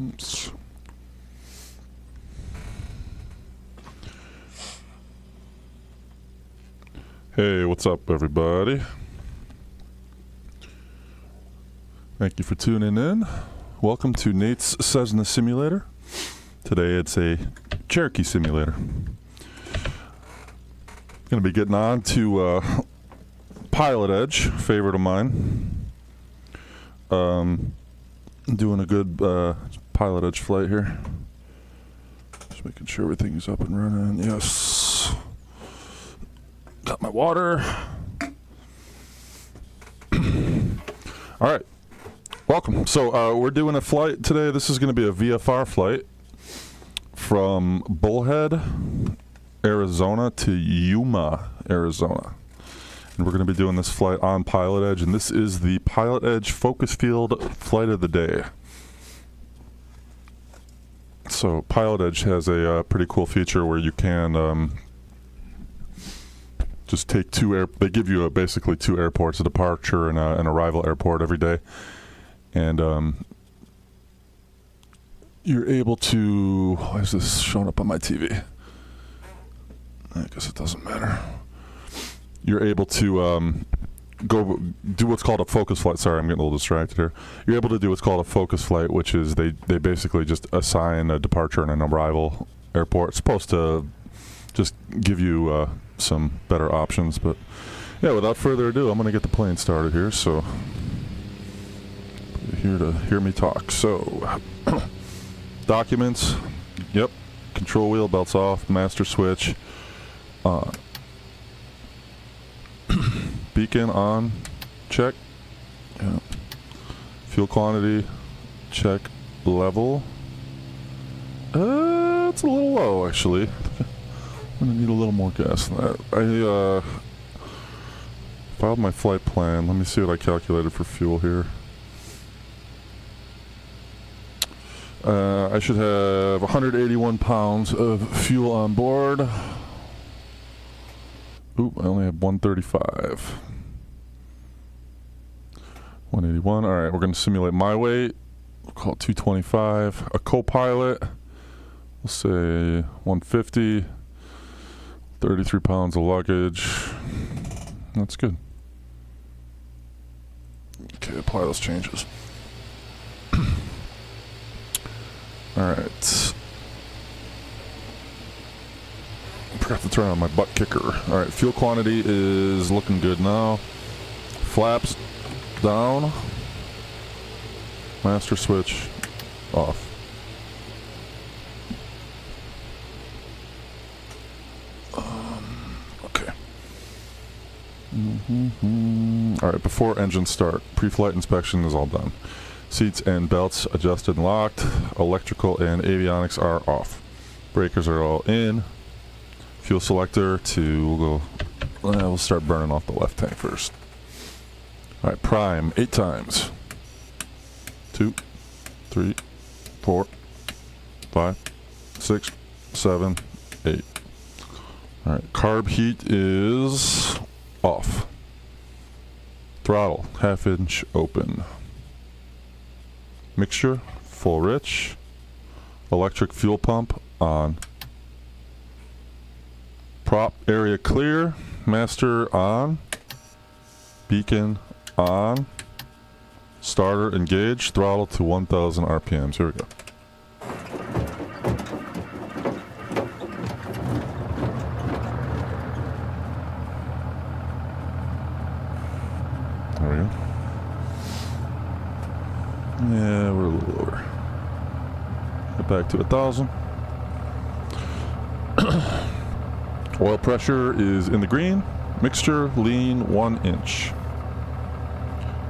Oops. Hey, what's up, everybody? Thank you for tuning in. Welcome to Nate's Cessna Simulator. Today it's a Cherokee simulator. Going to be getting on to Pilotedge, favorite of mine. Doing a good Pilotedge flight here. Just making sure everything's up and running. Yes. Got my water. All right. Welcome. So we're doing a flight today. This is going to be a VFR flight from Bullhead, Arizona to Yuma, Arizona. And we're going to be doing this flight on Pilotedge, and this is the Pilotedge Focus Field Flight of the Day. So Pilotedge has a pretty cool feature where you can just take they give you basically two airports, a departure and an arrival airport every day. And you're able to, why is this showing up on my TV? I guess it doesn't matter. You're able to go do what's called a focus flight. Sorry, I'm getting a little distracted here. You're able to do what's called a focus flight, which is they basically just assign a departure and an arrival airport. It's supposed to just give you some better options. But yeah, without further ado, I'm going to get the plane started here. So here to hear me talk. So documents, yep, control wheel, belts off, master switch on, beacon on, check, yeah. Fuel quantity, check, level, it's a little low actually. I'm gonna need a little more gas than that. I filed my flight plan. Let me see what I calculated for fuel here. I should have 181 pounds of fuel on board. Oop, I only have 135. 181. All right, we're going to simulate my weight. We'll call it 225. A co-pilot, we'll say 150. 33 pounds of luggage. That's good. Okay, apply those changes. Alright. I forgot to turn on my butt kicker. Alright, fuel quantity is looking good now. Flaps down. Master switch off. Okay. Alright, before engine start, pre-flight inspection is all done. Seats and belts adjusted and locked. Electrical and avionics are off. Breakers are all in. Fuel selector we'll start burning off the left tank first. Alright, prime 8 times. 2, 3, 4, 5, 6, 7, 8. Alright, carb heat is off. Throttle, 1/2 inch open. Mixture, full rich. Electric fuel pump on. Prop area clear. Master on. Beacon on. Starter engaged. Throttle to 1,000 RPMs. Here we go. There we go. Yeah, we're a little over. Get back to 1,000. Oil pressure is in the green. Mixture lean 1 inch.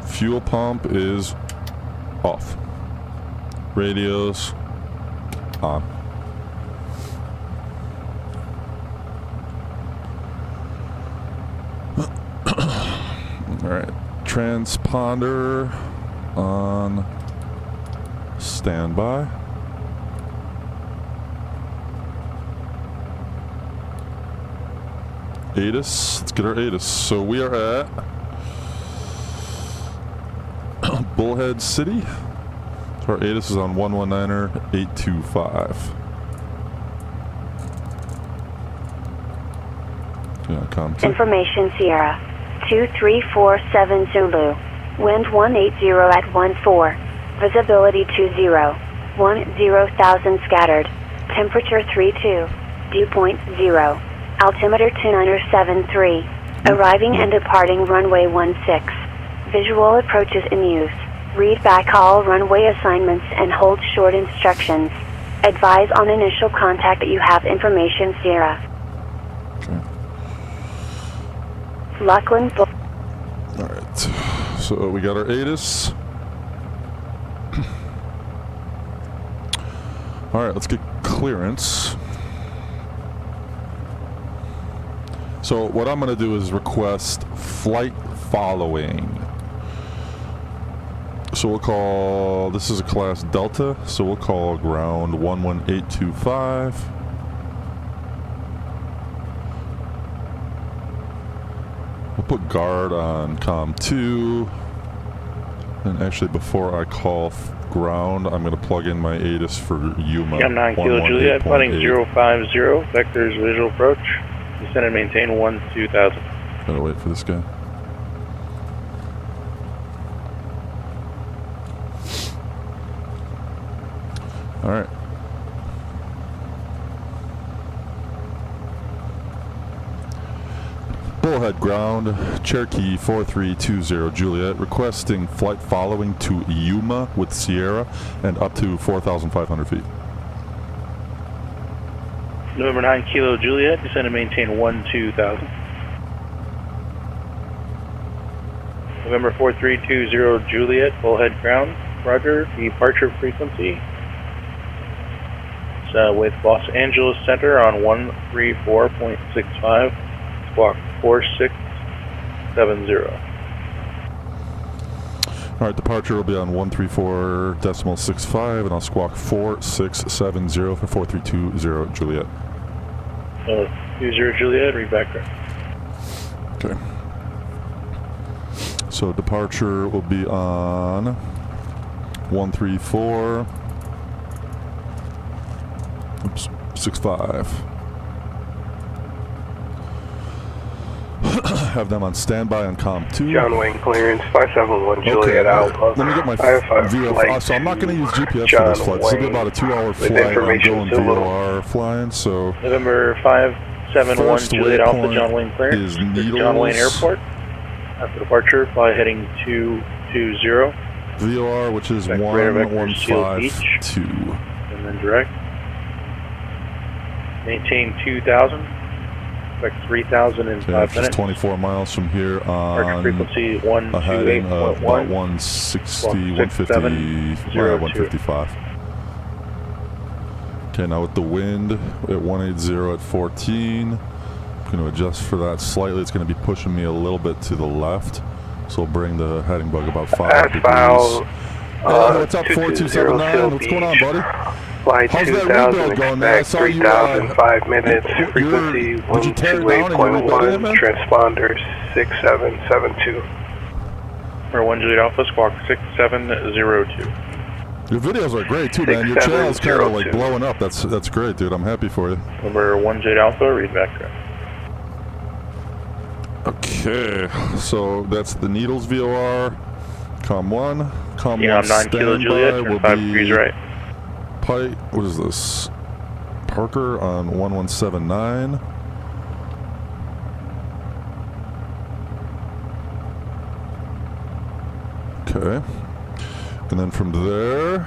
Fuel pump is off. Radios on. Alright. Transponder on standby. ATIS. Let's get our ATIS. So we are at Bullhead City, So our ATIS is on 119er 825. Yeah, Information Sierra 2347 Zulu. Wind 180 at 14. Visibility 20. 10,000 scattered. Temperature 32. Dew point 0. Altimeter 2973. Arriving and departing runway 16. Visual approaches in use. Read back all runway assignments and hold short instructions. Advise on initial contact that you have information Sierra. Okay. Lachlan. Alright. So we got our ATIS. Alright, let's get clearance. So what I'm going to do is request flight following. So we'll call, this is a class Delta, so we'll call ground 11825. We'll put guard on comm 2. And actually before I call ground, I'm going to plug in my ATIS for Yuma. I'm 9 Kilo Juliet, flighting 050, vectors visual approach, descend and maintain 2000. Gotta wait for this guy. Alright. Bullhead ground, Cherokee 4320 Juliet, requesting flight following to Yuma with Sierra and up to 4,500 feet. November 9 Kilo Juliet, descend and maintain 2000. November 4320 Juliet, Bullhead ground, roger, departure frequency. With Los Angeles Center on 134.65, squawk 4670. Alright, departure will be on 134.65 and I'll squawk 4670 for 4320 Juliet. 20 Juliet, read back there. Okay. So departure will be on 134. Oops, 65. Have them on standby on comm 2. John Wayne clearance 571 Juliet Alpha. Let me get my VOR. So I'm not going to use GPS for this flight. This will be about a 2-hour flight. I'm going VOR flying. So November 571 Juliet Alpha, John Wayne clearance. Is Needles. John Wayne Airport. After departure, fly heading 220. VOR, which is 1152. And then direct. Maintain 2000. Expect 3,000 in 5 minutes. 24 miles from here on frequency a heading of about 128.1. 160, 150, 155. Okay, now with the wind at 180 at 14, I'm going to adjust for that slightly. It's going to be pushing me a little bit to the left, so we'll bring the heading bug about 5 degrees. What's up, 4279? What's going on, buddy? Flight 2000, expect 3,005 minutes, frequency 128.1, transponder 6772. Or 1 Juliet Alpha, squawk 6702. Your videos are great too, man. Your channel's kind of like blowing up. That's great, dude. I'm happy for you. Number 1 Juliet Alpha, read back there. Okay, so that's the Needles VOR. COM 1. COM 1 I'm 9 Kilo Juliet, turn 5 degrees right. Pike, what is this? Parker on 1179. Okay. And then from there,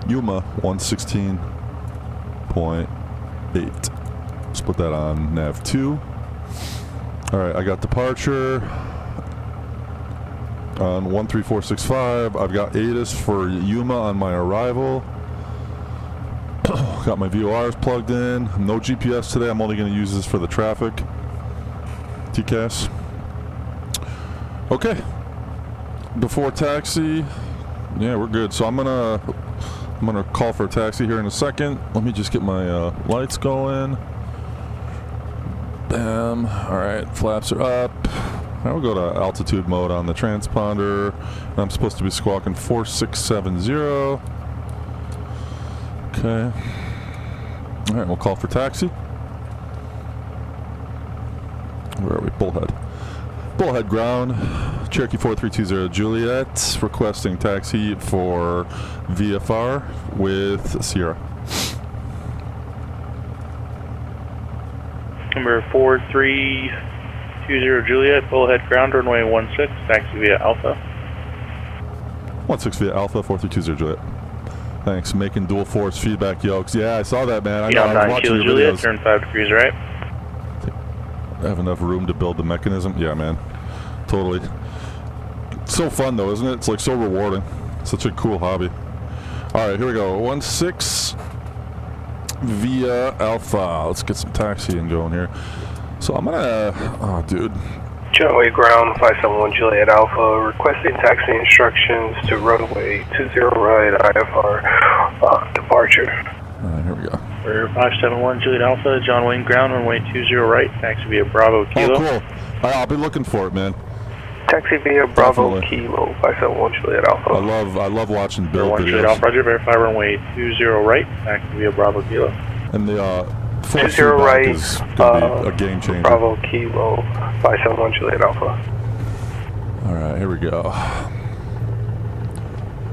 Yuma 116.8. Let's put that on nav 2. Alright, I got departure on 13465. I've got ATIS for Yuma on my arrival. Got my VORs plugged in. No GPS today. I'm only going to use this for the traffic. TCAS. Okay. Before taxi. Yeah, we're good. So I'm gonna call for a taxi here in a second. Let me just get my lights going. Bam. All right, flaps are up. Now we'll go to altitude mode on the transponder. I'm supposed to be squawking 4670. Okay. Alright, we'll call for taxi. Where are we? Bullhead. Bullhead ground. Cherokee 4320 Juliet requesting taxi for VFR with Sierra. Number 4320 Juliet, Bullhead ground, runway 16, taxi via Alpha. 16 via Alpha, 4320 Juliet. Thanks. Making dual force feedback yokes. Yeah, I saw that, man. I know. I was watching your Juliet, videos. turn 5 degrees right. Have enough room to build the mechanism? Yeah, man. Totally. So fun, though, isn't it? It's like so rewarding. Such a cool hobby. All right, here we go. 16 via Alpha. Let's get some taxiing going here. So I'm gonna. Oh, dude. John Wayne ground, 571 Juliet Alpha, requesting taxi instructions to runway 20 right, IFR, departure. All right, here we go. For 571 Juliet Alpha, John Wayne ground, runway 20 right, taxi via Bravo Kilo. Oh, cool. I'll be looking for it, man. Taxi via Bravo Definitely. Kilo, 571 Juliet Alpha. I love watching build 1 Juliet videos. Alpha, Roger, verify runway 20 right, taxi via Bravo Kilo. And the force 20 feedback right, is gonna be a game changer. Bravo Kilo, 571 Juliet Alpha. All right, here we go.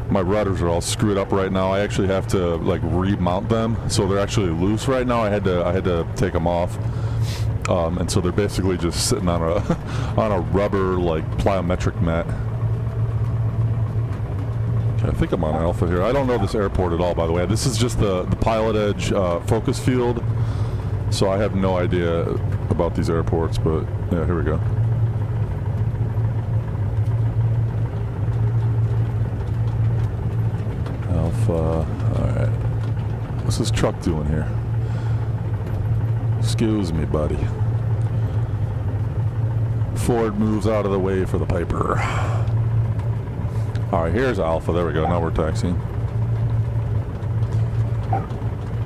My rudders are all screwed up right now. I actually have to like remount them, so they're actually loose right now. I had to take them off, and so they're basically just sitting on a on a rubber like plyometric mat. Okay, I think I'm on Alpha here. I don't know this airport at all, by the way. This is just the Pilotedge focus field, so I have no idea about these airports. But yeah, here we go. Alpha. Alright. What's this truck doing here? Excuse me, buddy. Ford moves out of the way for the Piper. Alright, here's Alpha. There we go. Now we're taxiing.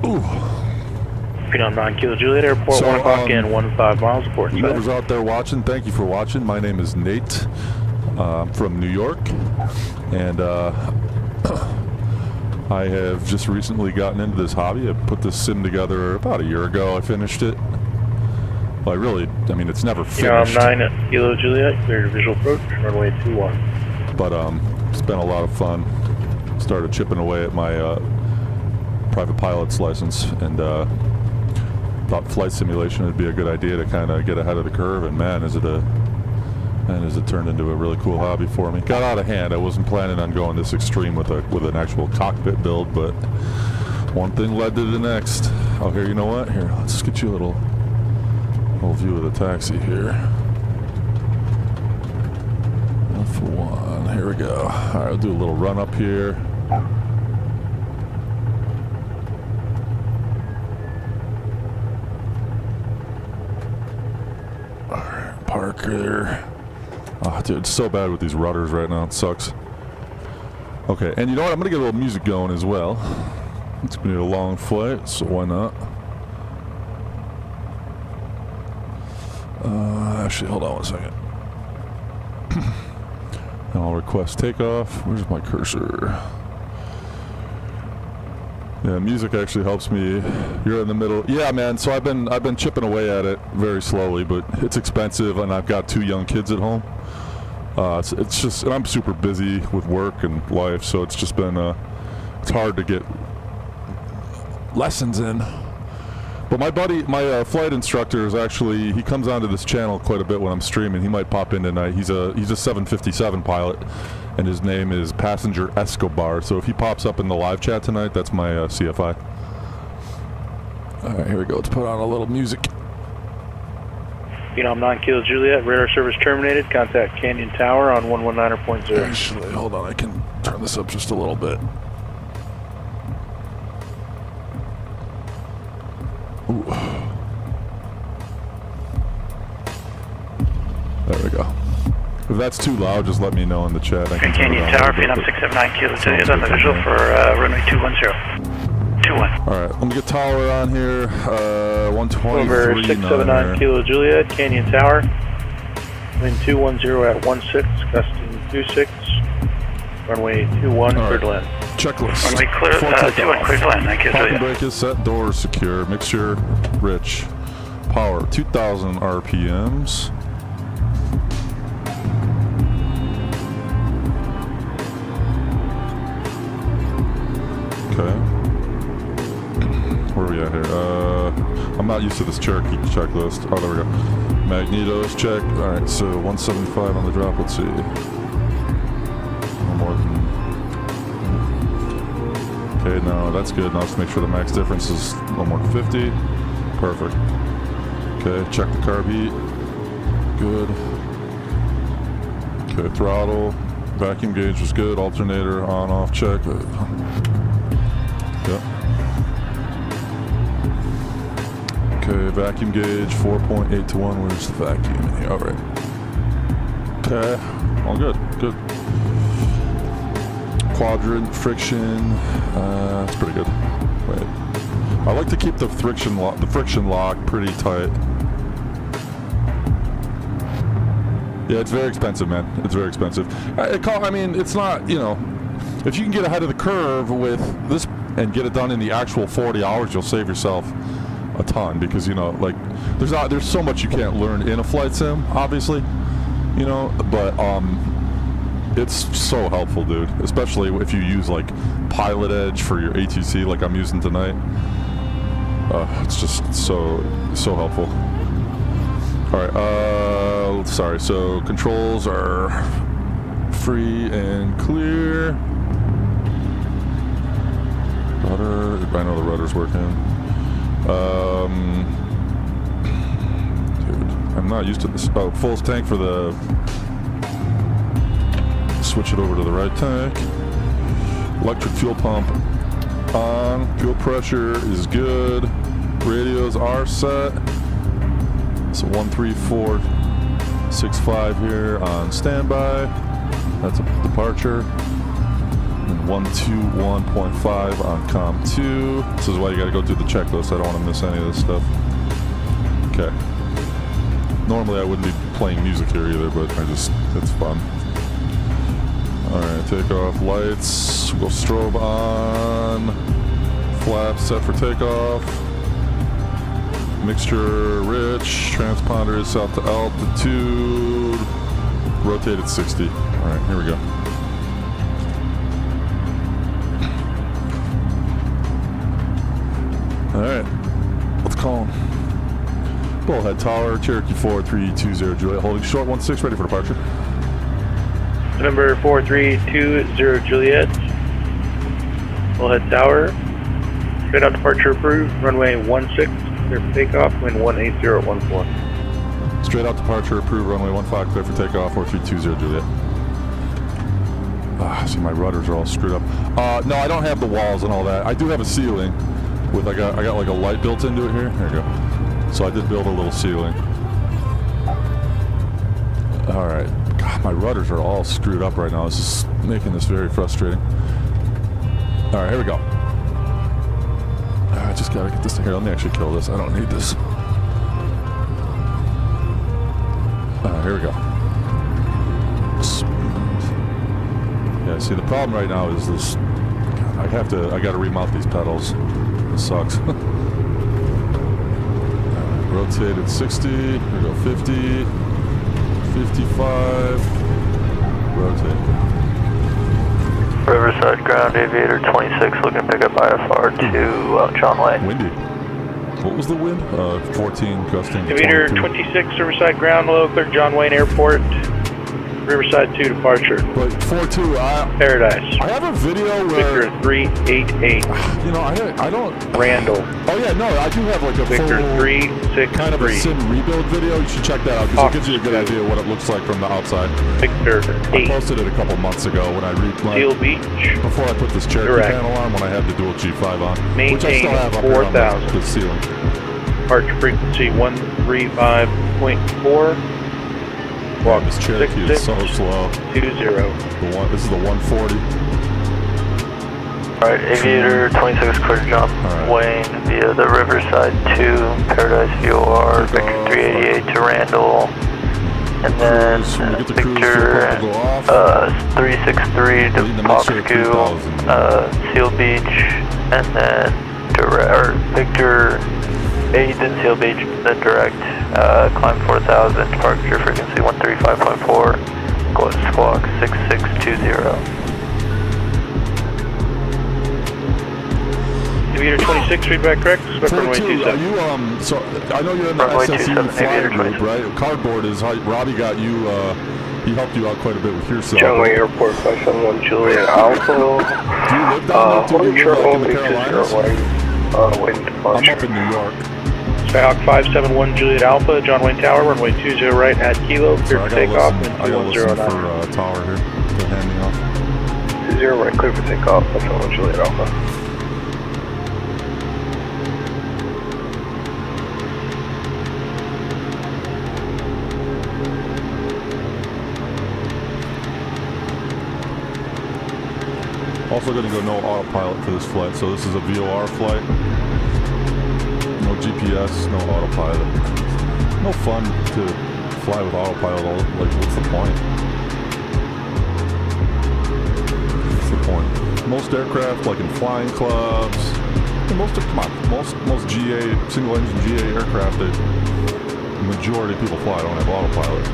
Ooh. Phenom 9 Kilo Juliet, airport, So, 1 o'clock in 15 miles, report. Whoever's out there watching, thank you for watching. My name is Nate. I'm from New York. And, I have just recently gotten into this hobby. I put this sim together about a year ago. I finished it. Well, I mean, it's never finished. Phenom 9 Kilo Juliet, clear to visual approach, runway 21. But it's been a lot of fun. Started chipping away at my private pilot's license, and thought flight simulation would be a good idea to kind of get ahead of the curve. And man, has it turned into a really cool hobby for me. Got out of hand. I wasn't planning on going this extreme with an actual cockpit build, but one thing led to the next. Oh, here, you know what? Here, let's get you a little view of the taxi here. F1. Here we go. All right, I'll do a little run up here. All right, park there. Oh, dude, it's so bad with these rudders right now. It sucks. Okay, and you know what? I'm going to get a little music going as well. It's going to be a long flight, so why not? Actually, hold on one second. And I'll request takeoff. Where's my cursor? Yeah, music actually helps me. You're in the middle. Yeah, man. So I've been chipping away at it very slowly, but it's expensive, and I've got 2 young kids at home. It's just, and I'm super busy with work and life, so it's just been it's hard to get lessons in. But my buddy, my flight instructor is actually, he comes onto this channel quite a bit when I'm streaming. He might pop in tonight. He's a 757 pilot, and his name is Passenger Escobar. So if he pops up in the live chat tonight, that's my CFI. All right, here we go. Let's put on a little music. Phenom 9 Kilo Juliet, radar service terminated. Contact Canyon Tower on 119.0. Actually, hold on. I can turn this up just a little bit. Ooh. There we go. If that's too loud, just let me know in the chat. I can turn it Canyon on Tower, a little Phenom bit. 679 Kilo Juliet on the visual for runway 210. 21. Alright, let me get tower on here. 123 Over 679 Kilo Juliet, Canyon Tower. Wind 210 at 16, gusting 26. Runway 21, All clear to right. land. Checklist. Runway clear, Before 21, takeoff. clear to land. Thank you, Parking Julia. brake is set, doors secure, mixture rich. Power 2,000 RPMs. Okay. Where are we at here? I'm not used to this Cherokee checklist. Oh, there we go. Magnetos check. Alright, so 175 on the drop. Let's see. No more than... Okay, no, that's good. Now let's make sure the max difference is no more than 50. Perfect. Okay, check the carb heat. Good. Okay, throttle. Vacuum gauge was good. Alternator on, off, check. Yep. Okay, vacuum gauge 4.8 to 1. Where's the vacuum in here? Alright. Okay, all good. Good. Quadrant friction. That's pretty good. Wait. I like to keep the friction lock pretty tight. Yeah, it's very expensive, man. It's very expensive. I mean, it's not, you know, if you can get ahead of the curve with this and get it done in the actual 40 hours, you'll save yourself a ton because, you know, like, there's so much you can't learn in a flight sim, obviously, you know, but it's so helpful, dude, especially if you use like Pilotedge for your ATC like I'm using tonight. It's just so helpful. Alright, sorry, so controls are free and clear. Rudder, I know the rudder's working. Dude, I'm not used to this. Oh, full tank for the... Switch it over to the right tank. Electric fuel pump on. Fuel pressure is good. Radios are set. So 13465 here on standby. That's a departure. And 121.5 on COM 2. This is why you gotta go through the checklist. I don't want to miss any of this stuff. Okay. Normally I wouldn't be playing music here either, but it's fun. Alright, takeoff lights. We'll go strobe on. Flaps set for takeoff. Mixture rich. Transponder is out to altitude. Rotated 60. Alright, here we go. Alright, let's call him. Bullhead Tower, Cherokee 4320 Juliet, holding short 16, ready for departure. Number 4320 Juliet. Bullhead Tower. Straight out departure approved. Runway 16, clear for takeoff. Wind 18014. Straight out departure approved, runway 15, clear for takeoff, 4320 Juliet. See, my rudders are all screwed up. No, I don't have the walls and all that. I do have a ceiling with, I got like a light built into it here. There you go. So I did build a little ceiling. Alright. God, my rudders are all screwed up right now. This is making this very frustrating. Alright, here we go. I just gotta get this thing here. Let me actually kill this. I don't need this. Here we go. Yeah, see, the problem right now is this. I gotta remount these pedals. This sucks. Rotated 60. Here we go. 50. 55. Rotate. Riverside ground aviator 26 looking to pick up IFR to John Wayne. Windy. What was the wind? 14 gusting to Aviator 22. 26 Riverside ground low, clear John Wayne Airport. Riverside 2 departure. But 4-2, Paradise. I have a video where... Victor 388. You know, I don't... Randall. Oh yeah, no, I do have like a Victor full 363. kind of a sim rebuild video. You should check that out because it gives you a good Fox 2. idea what it looks like from the outside. Victor I 8. posted it a couple months ago when I Steel Beach. before I put this Cherokee Direct. panel on, when I had the dual G5 on, which I Maintain still have up here on 4,000. the ceiling. Departure frequency 135.4. Walk This Cherokee is so slow. 20. This is the 140. Alright, aviator 26 clear John Wayne via the Riverside 2, Paradise VOR, Victor 388 to Randall. And then Cruise, when we get to cruise, Victor, fuel pump will go off. 363 We need to to make sure Fox Seal Beach, and then Victor 8 and Seal Beach, then direct, climb 4000, departure frequency 135.4, go at squawk 6620. Aviator 26, feedback correct? Expect runway 22, 27. are you, so I know you're in the Runway SSU 27, flyer Aviator group, 22. right? Cardboard is how Robbie got you, he helped you out quite a bit with your cell. John Wayne Airport 571 Juliet Alpha. Do you live down there? Do you live like in the Carolinas? Waiting I'm departure. up in New York. Skyhawk 571 Juliet Alpha, John Wayne Tower, runway 20 right at Kilo, So clear I for gotta takeoff, listen, and I gotta listen 2109. for Tower here to hand me off. 20 right, clear for takeoff. 571 Juliet Alpha. Also going to go no autopilot for this flight, so this is a VOR flight. No GPS, no autopilot. No fun to fly with autopilot. Like, what's the point? What's the point? Most aircraft, like in flying clubs, and most GA single engine GA aircraft, the majority of people fly don't have autopilot.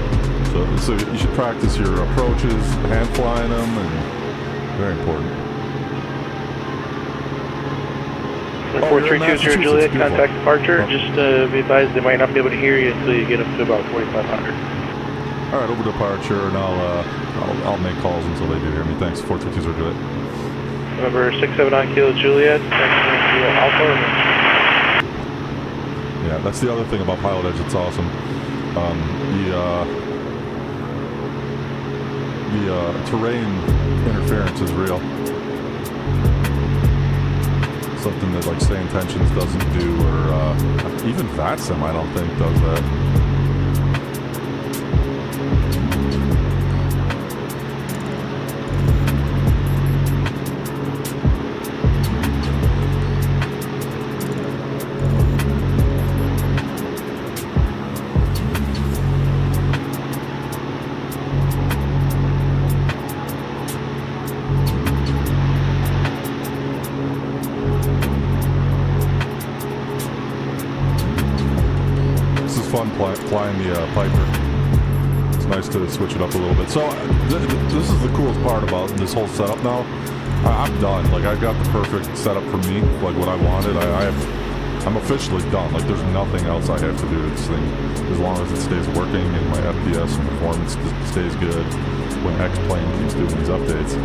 So you should practice your approaches, hand flying them, and very important. 4320 Juliet, contact departure. Just be advised they might not be able to hear you until you get up to about 4500. All right, over departure, and I'll make calls until they do hear me. Thanks, 4220 Juliet. Number 679 Kilo Juliet, Kilo Alpha. Yeah, that's the other thing about Pilotedge. It's awesome. The terrain interference is real. Something that like Stay Intentions doesn't do, or even VATSIM I don't think does that. Fun flying the Piper. It's nice to switch it up a little bit. So this is the coolest part about this whole setup now. I'm done. Like, I've got the perfect setup for me, like what I wanted. I'm officially done. Like, there's nothing else I have to do to this thing, as long as it stays working and my FPS and performance stays good when X-Plane keeps doing these updates.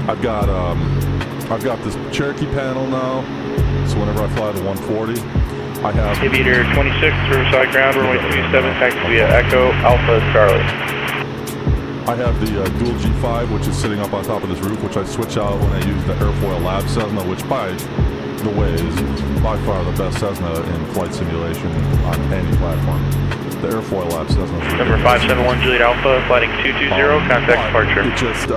I've got this Cherokee panel now, so whenever I fly the 140, I have Aviator 26, Riverside Ground, runway 27, taxi via Echo, Alpha, Charlie. I have the dual G5, which is sitting up on top of this roof, which I switch out when I use the Airfoil Lab Cessna, which by the way is by far the best Cessna in flight simulation on any platform. The Airfoil Lab Cessna. Number 571 Juliet Alpha, flighting 220, contact departure. It just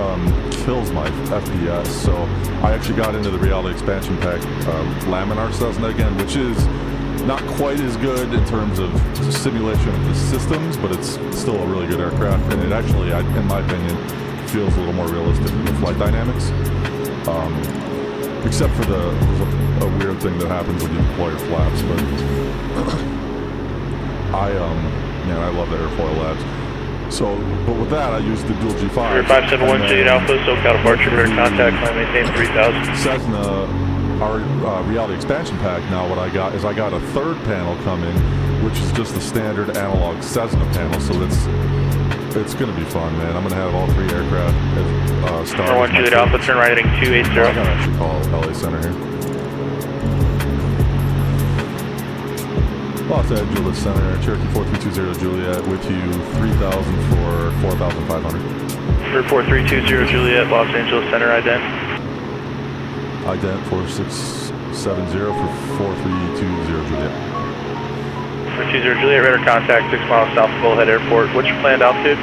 kills my FPS, so I actually got into the Reality Expansion Pack Laminar Cessna again, which is not quite as good in terms of simulation of the systems, but it's still a really good aircraft, and it actually, in my opinion, feels a little more realistic in the flight dynamics. Except for there's a weird thing that happens when you deploy your flaps, but I love the Airfoil Labs. So, but with that, I use the dual G5. Number 571 Juliet Alpha, SoCal departure, clear contact, climb maintain 3000. Cessna, our Reality Expansion Pack, now what I got is I got a third panel coming, which is just the standard analog Cessna panel, so it's going to be fun, man. I'm going to have all three aircraft start. Number 1 Juliet Alpha, turn right heading 280. I gotta actually call LA Center here. Los Angeles Center, Cherokee 4320 Juliet, with you 3,000 for 4,500. Number 4320 Juliet, Los Angeles Center, ident. Ident 4670 for 4320 Juliet. 420 Juliet, radar contact 6 miles south of Bullhead Airport. What's your planned altitude?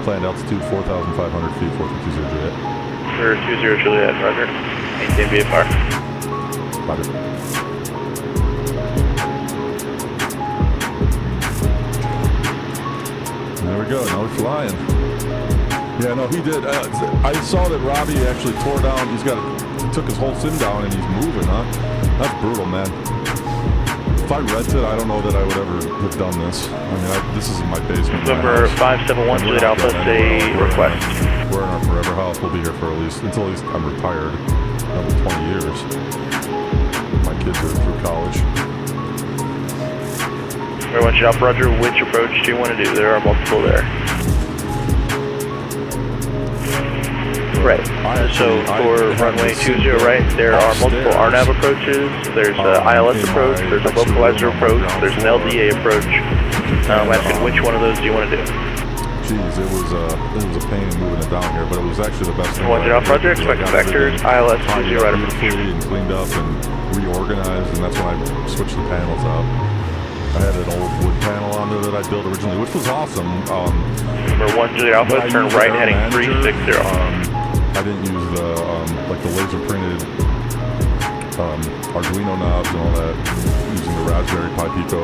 Planned altitude 4,500 feet, 4320 Juliet. For 20 Juliet, roger. Maintain VFR. Roger. go. Now we're flying. Yeah, no, he did. I saw that Robbie actually tore down. He took his whole sim down and he's moving, huh? That's brutal, man. If I rented, I don't know that I would ever have done this. I mean, this is in my basement. Number 571 Juliet Alpha, say request. We're in our forever house. We'll be here for until at least I'm retired. Another 20 years. My kids are through college. Everyone shop Roger, which approach do you want to do? There are multiple there. Right. So for runway 20 right, there are multiple RNAV approaches. There's an ILS approach. There's a localizer approach. There's an LDA approach. I'm asking which one of those do you want to do? Jeez, it was a pain moving it down here, but it was actually the best thing. One off Roger, expect vectors, ILS 20 right approach. And cleaned up and reorganized, and that's when I switched the panels out. I had an old wood panel on there that I built originally, which was awesome. Number 1 Juliet Alpha, turn right heading 360. I didn't use the laser printed Arduino knobs and all that, using the Raspberry Pi Pico.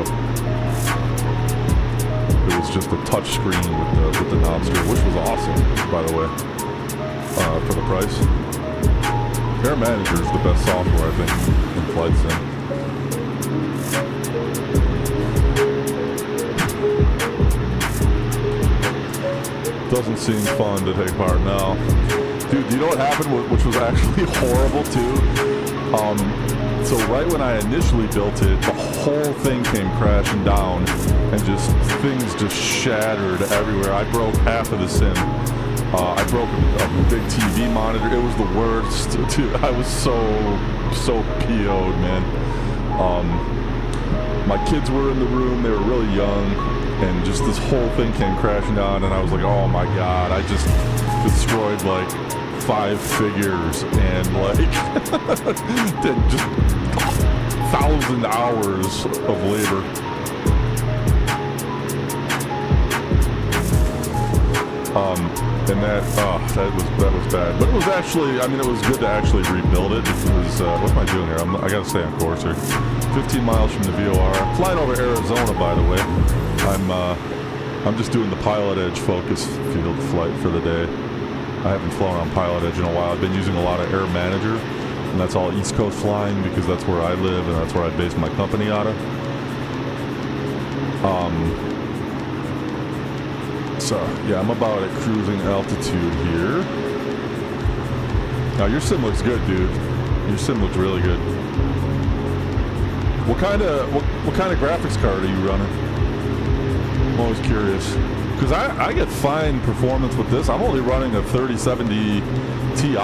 It was just a touch screen with the knobs here, which was awesome, by the way, for the price. Air Manager is the best software, I think, in flight sim. Doesn't seem fun to take part now. Dude, do you know what happened, which was actually horrible too? So right when I initially built it, the whole thing came crashing down and things just shattered everywhere. I broke half of the sim. I broke a big TV monitor. It was the worst, dude. I was so PO'd, man. My kids were in the room. They were really young. And just this whole thing came crashing down, and I was like, oh my god, I just destroyed like 5 figures and like just 1,000 hours of labor. And that was bad. But it was actually, I mean, it was good to actually rebuild it because, what am I doing here? I gotta stay on course here. 15 miles from the VOR. I'm flying over Arizona, by the way. I'm just doing the Pilotedge focus field flight for the day. I haven't flown on Pilotedge in a while. I've been using a lot of Air Manager, and that's all East Coast flying because that's where I live and that's where I base my company out of. So yeah, I'm about at cruising altitude here. Now your sim looks good, dude. Your sim looks really good. What kind of graphics card are you running? I'm always curious. Because I get fine performance with this. I'm only running a 3070 Ti.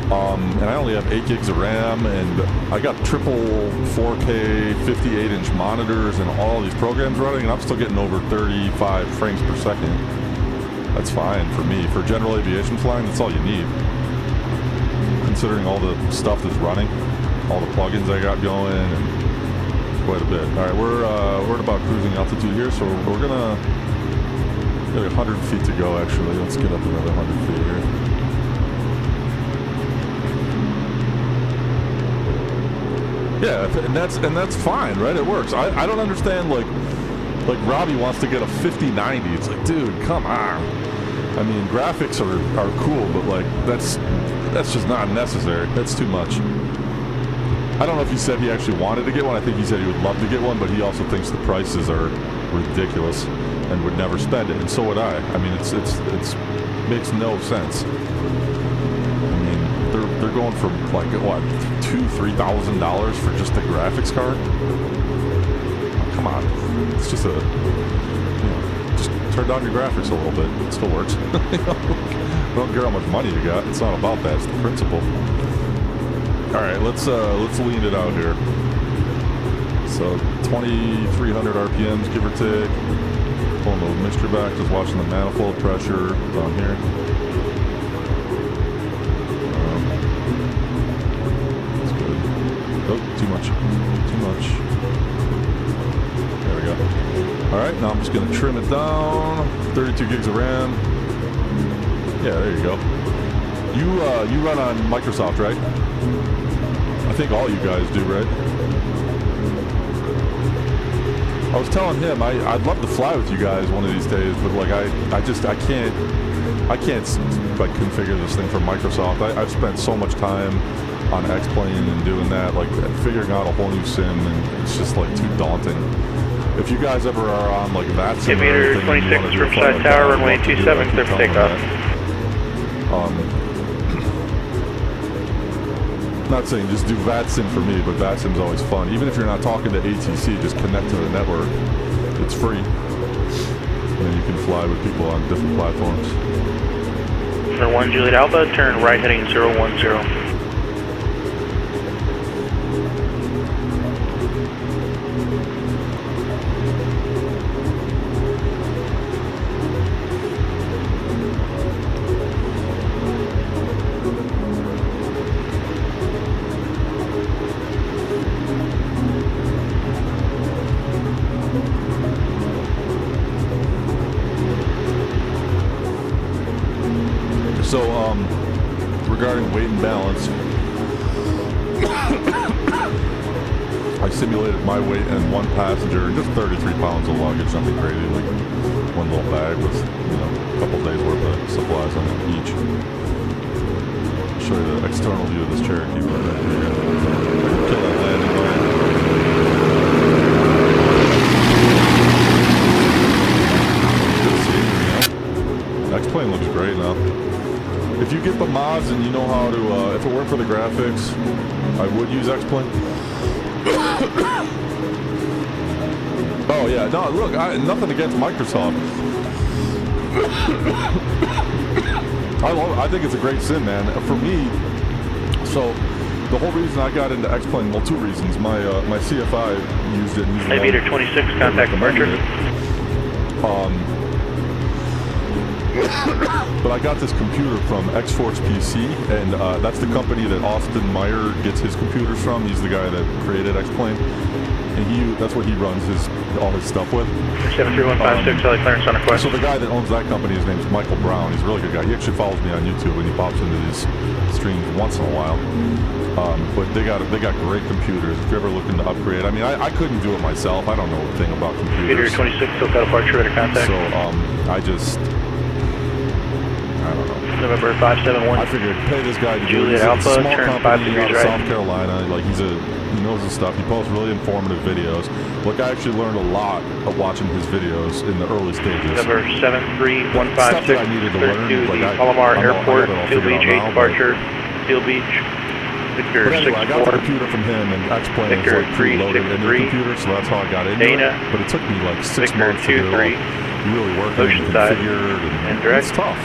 And I only have 8 gigs of RAM, and I got triple 4K 58-inch monitors and all these programs running, and I'm still getting over 35 frames per second. That's fine for me. For general aviation flying, that's all you need. Considering all the stuff that's running, all the plugins I got going, and quite a bit. All right, we're at about cruising altitude here, so we're gonna get 100 feet to go. Actually, let's get up another 100 feet here. Yeah, and that's fine, right? It works. I don't understand like Robbie wants to get a 5090. It's like, dude, come on. I mean, graphics are cool, but like that's just not necessary. That's too much. I don't know if he said he actually wanted to get one. I think he said he would love to get one, but he also thinks the prices are ridiculous and would never spend it. And so would I. I mean, it's makes no sense. They're going from like what, $2,000-$3,000 for just the graphics card? Oh, come on, it's just just turn down your graphics a little bit. It still works. I don't care how much money you got. It's not about that. It's the principle. All right, let's lean it out here. So 2,300 RPMs, give or take. Pulling the mixture back, just watching the manifold pressure down here. Oh, too much. There we go. All right, now I'm just going to trim it down. 32 gigs of RAM. Yeah, there you go. You run on Microsoft, right? I think all you guys do, right? I was telling him I'd love to fly with you guys one of these days, but like I can't like configure this thing for Microsoft. I've spent so much time on X-Plane and doing that, like figuring out a whole new sim, and it's just like too daunting. If you guys ever are on like that sim, meter 26 Riverside Tower, runway 27, clear for takeoff. Not saying just do VATSIM for me, but VATSIM's always fun. Even if you're not talking to ATC, just connect to the network. It's free. And you can fly with people on different platforms. For 1 Juliet Alpha, turn right heading 010. So, regarding weight and balance, I simulated my weight and one passenger, just 33 pounds of luggage, nothing crazy, like one little bag with, a couple days worth of supplies on it each. I'll show you the external view of this Cherokee right here. Kill that landing line. Good seeing you, X-Plane looks great now. If you get the mods and you know how to, if it weren't for the graphics, I would use X-Plane. Oh yeah, no, look, nothing against Microsoft. I think it's a great sim, man. For me, so the whole reason I got into X-Plane, well, two reasons. My CFI used it. Meter 26, contact departure. But I got this computer from X-Force PC, and that's the company that Austin Meyer gets his computers from. He's the guy that created X-Plane, and that's what he runs all his stuff with. 73156, LA clearance on request. So the guy that owns that company, his name is Michael Brown. He's a really good guy. He actually follows me on YouTube, and he pops into these streams once in a while. But they got great computers. If you're ever looking to upgrade, I mean, I couldn't do it myself. I don't know a thing about computers. Meter 26, still got departure, ready contact. So I don't know. November 571. I figured pay this guy to do it. Juliet Alpha, He's a small turn company 5 degrees out of right. South Carolina. Like he knows his stuff. He posts really informative videos. Like I actually learned a lot of watching his videos in the early stages. Number 73156. Stuff that I needed to learn. To Like the Palomar Airport, Seal Beach 8 now, departure, Seal Beach. Victor but anyway, I got the 64. computer from him, and X-Plane is Victor like preloaded into the 363. computer, so that's how I got into Dana. it. But it took me like 6 Victor months to get it 23. all really working and Oceanside. configured, and Direct. it's tough.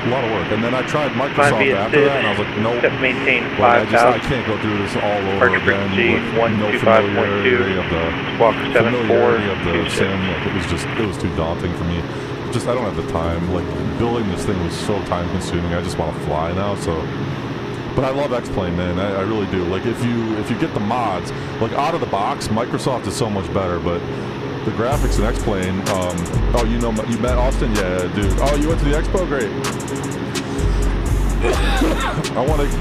A lot of work. And then I tried Microsoft Find after that, and I was like, nope. Step maintain Like, I 5000. can't go through this all over Departure again frequency with no familiarity 125.2. of the Squawk familiarity of the 7426. sim. Like it was too daunting for me. Just I don't have the time. Like building this thing was so time consuming. I just want to fly now. So, but I love X-Plane, man. I really do. Like if you get the mods, like out of the box, Microsoft is so much better. But the graphics in X-Plane. You met Austin? Yeah, dude. Oh, you went to the expo? Great.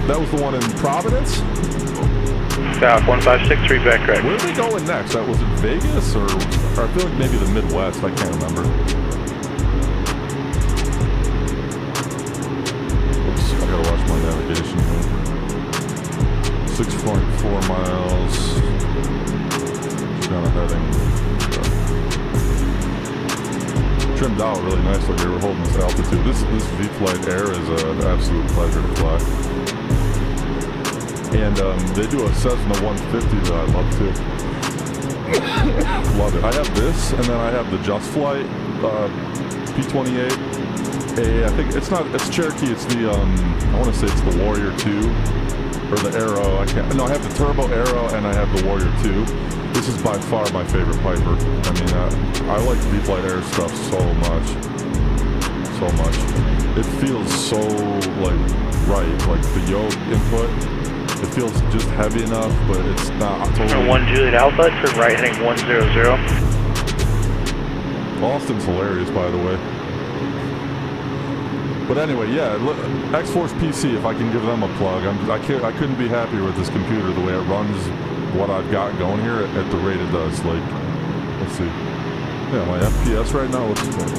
That was the one in Providence? South 1563, back right. Where are they going next? Was it Vegas or I feel like maybe the Midwest? I can't remember. Oops, I gotta watch my navigation here. 6.4 miles. Just kind of heading. Trimmed out really nice like they were holding this altitude. This V-Flight Air is an absolute pleasure to fly. And they do a Cessna 150 that I love too. Love it. I have this, and then I have the Just Flight P-28. I think it's Cherokee. It's the I want to say it's the Warrior 2 or the Arrow. I have the Turbo Arrow and I have the Warrior 2. This is by far my favorite Piper. I mean, I like V-Flight Air stuff so much. It feels so right. Like the yoke input, it feels just heavy enough, but it's not totally. 1 Juliet Alpha, turn right heading 100. Austin's hilarious, by the way. But anyway, yeah, X-Force PC. If I can give them a plug, I couldn't be happier with this computer. The way it runs what I've got going here at the rate it does. Like, let's see. Yeah, my FPS right now looks good.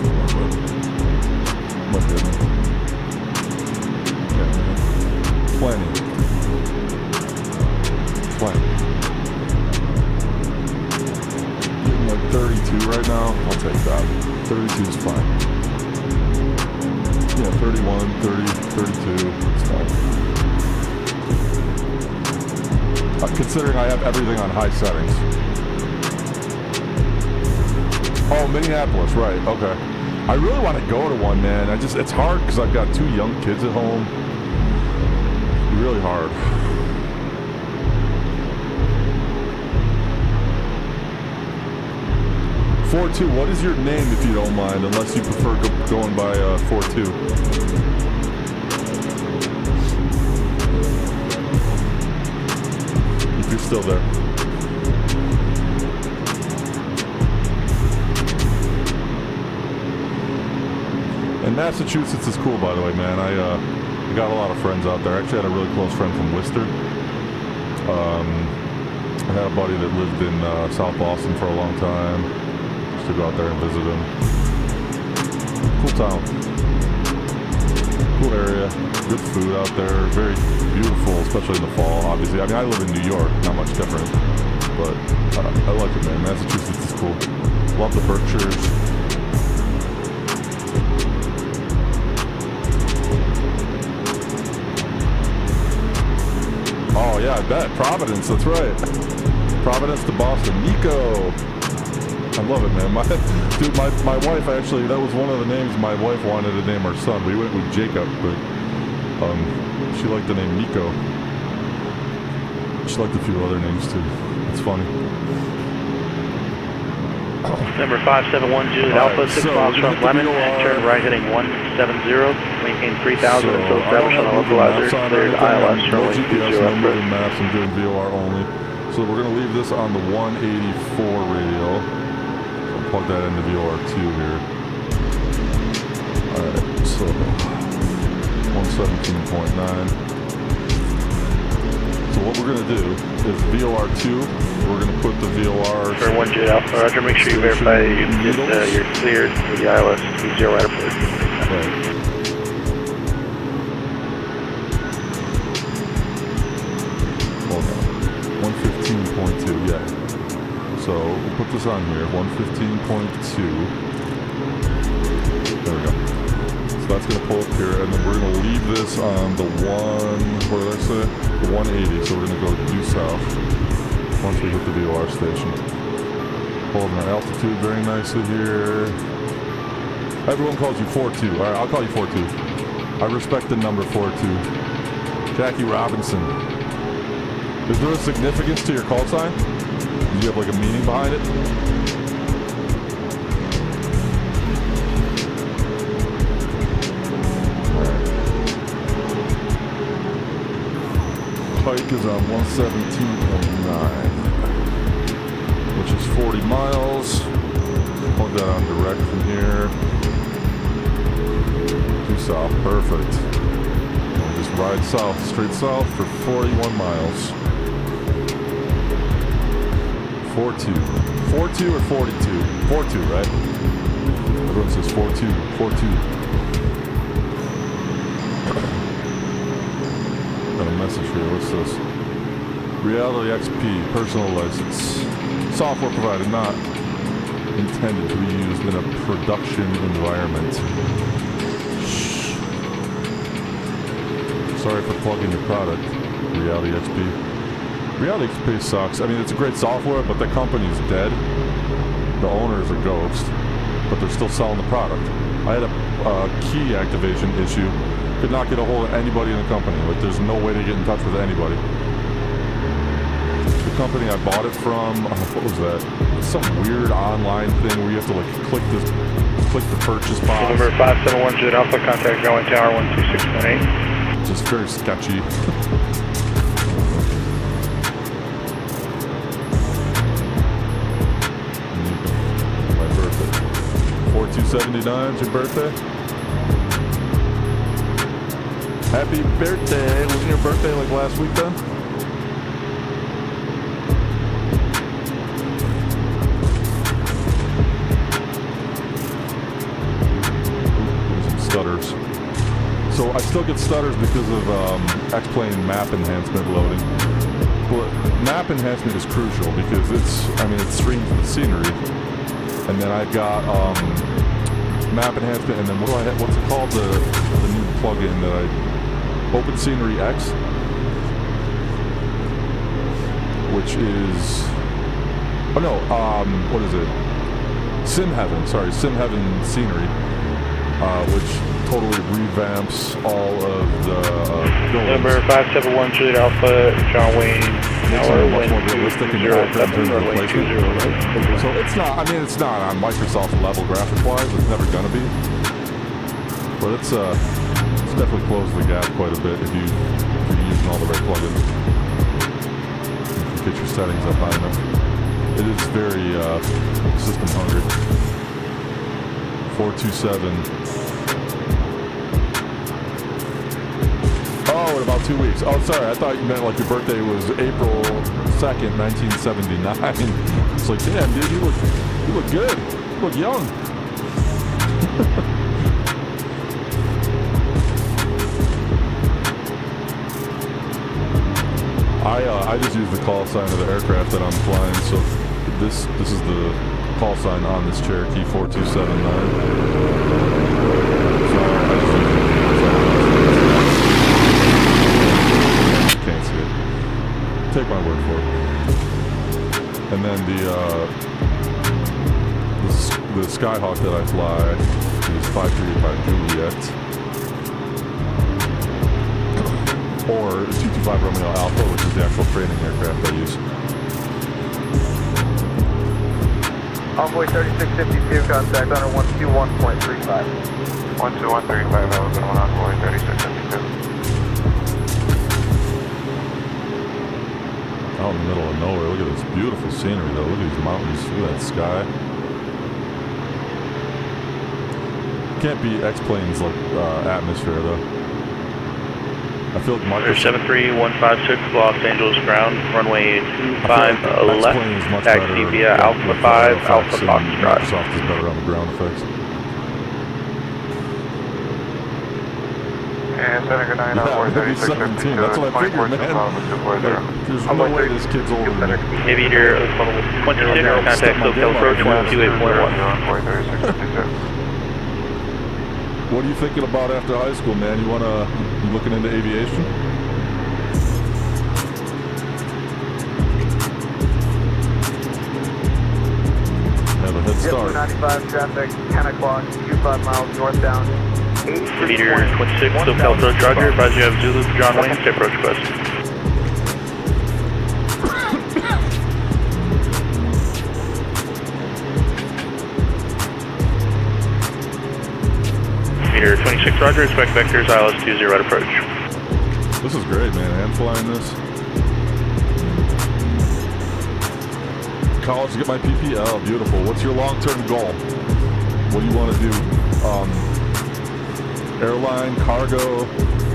Look at me. Yeah, plenty. Getting like 32 right now. I'll take that. 32 is fine. Yeah, 31, 30, 32. It's fine. Considering I have everything on high settings. Oh, Minneapolis, right? Okay. I really want to go to one, man. It's hard because I've got 2 young kids at home. Really hard. 4-2, what is your name if you don't mind, unless you prefer going by 4-2? If you're still there. And Massachusetts is cool, by the way, man. I got a lot of friends out there. I actually had a really close friend from Worcester. I had a buddy that lived in South Boston for a long time. To go out there and visit him. Cool town. Cool area. Good food out there. Very beautiful, especially in the fall, obviously. I mean, I live in New York, not much different. But I like it, man. Massachusetts is cool. Love the Berkshires. Oh, yeah, I bet. Providence, that's right. Providence to Boston. Nico. I love it, man. My wife actually, that was one of the names my wife wanted to name her son. We went with Jacob, but she liked the name Nico. She liked a few other names too. It's funny. Number 571 Juliet Alpha, 6 miles from Lemon, turn right heading 170, maintain 3000 until established on the localizer, cleared ILS, runway 20 left. Maps, I'm doing VOR only. So we're going to leave this on the 184 radio. Plug that into VOR2 here. Alright, so 117.9. So what we're going to do is VOR2, we're going to put the VOR... For 1 Jet Alpha, Roger, make sure you verify you're cleared for the ILS 20 right approach. Right. Hold on. 115.2, yeah. So we'll put this on here, 115.2. There we go. So that's going to pull up here, and then we're going to leave this on the what did I say? The 180, so we're going to go due south once we hit the VOR station. Holding our altitude very nicely here. Everyone calls you 4-2. All right, I'll call you 4-2. I respect the number 4-2. Jackie Robinson. Is there a significance to your call sign? Do you have like a meaning behind it? Alright. Pike is on 117.9, which is 40 miles. Plug that on direct from here. Due south, perfect. We'll just ride south, straight south for 41 miles. 4-2. 4-2 or 42? 4-2, right? Everyone says 4-2. 4-2. Got a message here. What's this? Reality XP, personal license. Software provided, not intended to be used in a production environment. Shh. Sorry for plugging your product, Reality XP. Reality XP sucks. I mean, it's a great software, but the company's dead. The owner's a ghost, but they're still selling the product. I had a key activation issue. Could not get a hold of anybody in the company. Like, there's no way to get in touch with anybody. The company I bought it from, what was that? Some weird online thing where you have to like click the purchase box. Number 571 Juliet Alpha, contact going tower 126.8. Just very sketchy. My birthday. 4279 is your birthday? Happy birthday. Wasn't your birthday like last week then? So I still get stutters because of X-plane map enhancement loading. But map enhancement is crucial because it's streams the scenery. And then I've got map enhancement, and then what's it called? The new plugin that I... Open Scenery X, which is... Oh no, what is it? Sim Heaven Scenery, which totally revamps all of the buildings. Number 571 Juliet Alpha, John Wayne. Makes it much more realistic and accurate in terms of placement. So it's not on Microsoft level graphics-wise. It's never gonna be, but it's definitely closed the gap quite a bit if you're using all the right plugins. If you get your settings up high enough. It is very system hungry. 427. Oh, in about 2 weeks. Oh, sorry. I thought you meant like your birthday was April 2nd, 1979. It's like, damn, dude, you look good. You look young. I just use the call sign of the aircraft that I'm flying, so this is the call sign on this Cherokee 4279. So I just use it. Can't see it. Take my word for it. And then the Skyhawk that I fly is 5385 Juliet. Or 225 Romeo Alpha, which is the actual training aircraft I use. Envoy 3652, contact on 121.35. 121.35, that was on Envoy 3652. Out in the middle of nowhere, look at this beautiful scenery though. Look at these mountains, look at that sky. Can't be X-planes like atmosphere though. I feel like Microsoft... 73156 Los Angeles ground, runway 25 left, taxi via Alpha 5, Alpha Fox Drive. Microsoft is better on the ground effects. And Center good night, Envoy 3652. That's what I figured, man. There's no way this kid's older than me. Aviator 26, contact local approach 128.1. What are you thinking about after high school, man? You looking into aviation? Have a head start. 95 traffic, 10 o'clock, 25 miles northbound. Aviator 26, SoCal approach, Roger. Advise you have Zulu for John Wayne, stay approach request. Aviator 26, Roger. Expect vectors, ILS 20 right approach. This is great, man. I'm flying this. College to get my PPL. Beautiful. What's your long-term goal? What do you want to do? Airline, cargo.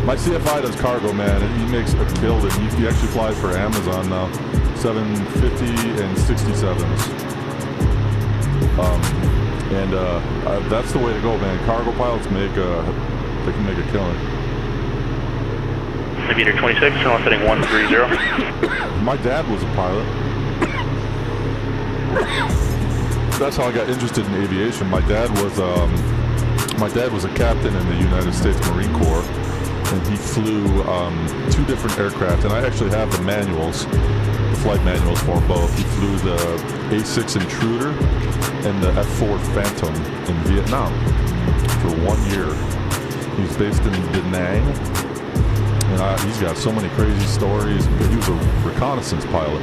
My CFI does cargo, man. He makes a building. He actually flies for Amazon now. 750 and 67s. That's the way to go, man. Cargo pilots they can make a killing. Aviator 26, north heading 130. My dad was a pilot. That's how I got interested in aviation. My dad was a captain in the United States Marine Corps, and he flew 2 different aircraft. And I actually have the manuals, the flight manuals for both. He flew the A6 Intruder and the F4 Phantom in Vietnam for 1 year. He's based in Da Nang, and he's got so many crazy stories. He was a reconnaissance pilot,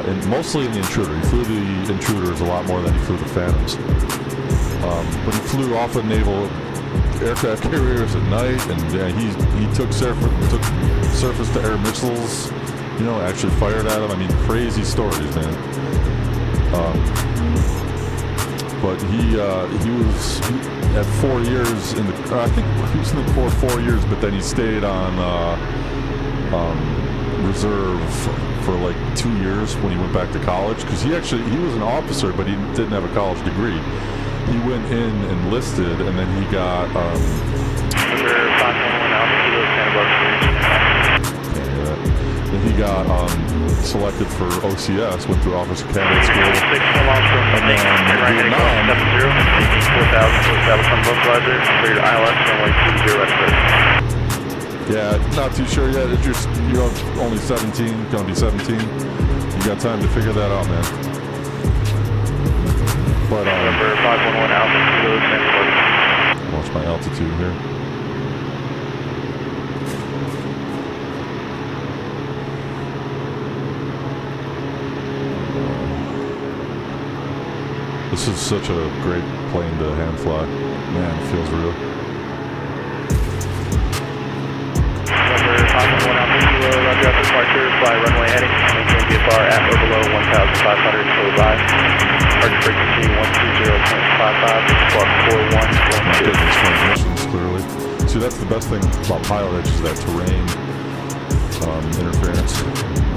and mostly in the Intruder. He flew the Intruders a lot more than he flew the Phantoms. But he flew off of naval aircraft carriers at night, and he took surface-to-air missiles. You know, actually fired at them. I mean, crazy stories, man. But he was at 4 years in the. I think he was in the Corps 4 years, but then he stayed on reserve for like 2 years when he went back to college, because he was an officer, but he didn't have a college degree. He went in, enlisted, and then he got. Number selected for OCS, went through Officer Candidate School. 6 miles from And Snake, then right heading Vietnam. 70, making 4,000 to establish on localizer, for your ILS, runway 20 at approach. Yeah, not too sure yet. If you're only 17, gonna be 17. You got time to figure that out, man. But Number 511 Alpha, Kilo, San Francisco. watch my altitude here. This is such a great plane to hand fly. Man, it feels real. Number 511 Alpha, Kilo, roger after departure, fly runway heading, maintain VFR at or below 1,500, close by. Departure frequency 120.55, squawk 4112. Getting these transmissions clearly. See, that's the best thing about Pilotedge is that terrain interference.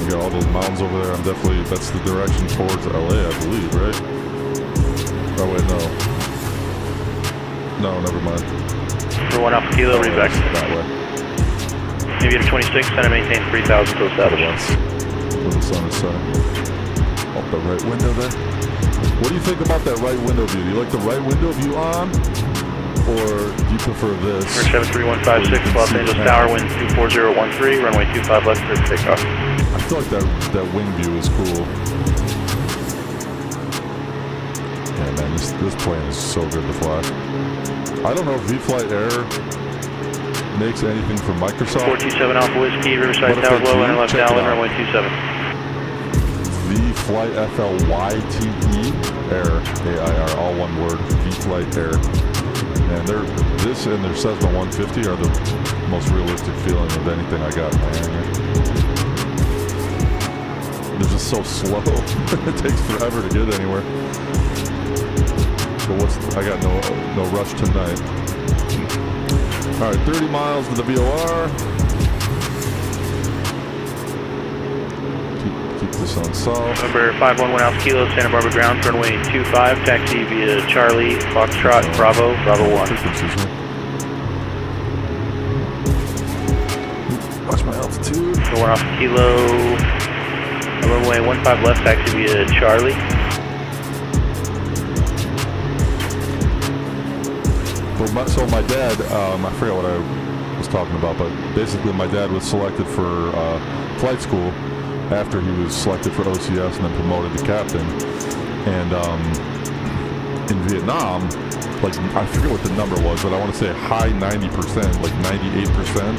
You got all those mountains over there. That's the direction towards LA, I believe, right? Oh wait, no. No, never mind. Number 1 Alpha, Kilo, read back. That way. Aviator 26, center maintain 3,000 to establish. Where the sun is setting. Up the right window there. What do you think about that right window view? Do you like the right window view on? Or do you prefer this? Number 73156, Los Angeles Tower, wind 24013, runway 25 left for takeoff. I feel like that wing view is cool. Yeah, man, this plane is so good to fly. I don't know if V-Flight Air makes anything for Microsoft. 427 Alpha Whiskey, Riverside What if Tower, they low do? and left Check it downwind, out. runway 27. V-Flight F-L-Y-T-E Air, A-I-R, all one word, V-Flight Air. And this and their Cessna 150 are the most realistic feeling of anything I got in my hand here. They're just so slow. It takes forever to get anywhere. But I got no rush tonight. All right, 30 miles to the VOR. Keep this on south. Number 511 Alpha Kilo, Santa Barbara ground, runway 25, taxi via Charlie, Foxtrot, Bravo, Bravo 1. Frequencies here. Watch my altitude. Number 1 Alpha Kilo, runway 15 left, taxi via Charlie. So my dad, I forget what I was talking about, but basically my dad was selected for flight school after he was selected for OCS and then promoted to captain. And in Vietnam, like I forget what the number was, but I want to say high 90%, like 98%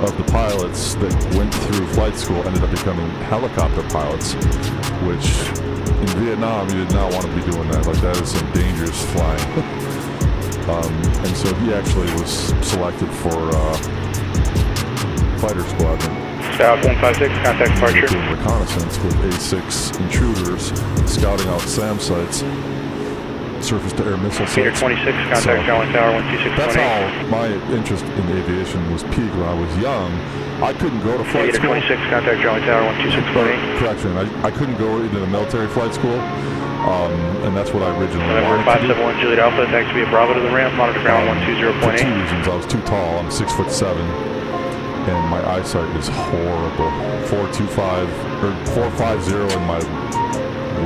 of the pilots that went through flight school ended up becoming helicopter pilots, which in Vietnam you did not want to be doing that. Like that is some dangerous flying. And so he actually was selected for fighter squadron. South 156, contact departure. Doing reconnaissance with A6 intruders, scouting out SAM sites, surface-to-air missile Peter sites. 26, contact Charlie Tower 126.8. That's how my interest in aviation was peaked when I was young. I couldn't go to flight Peter school. 26, contact Charlie Tower 126.8. Correction, I couldn't go into the military flight school, and that's what I originally November wanted to do. 571 Juliet Alpha, taxi via Bravo to the ramp, monitor ground For 120.8. 2 reasons. I was too tall. I'm 6'7", and my eyesight is horrible. 4.25 or 4.50 in my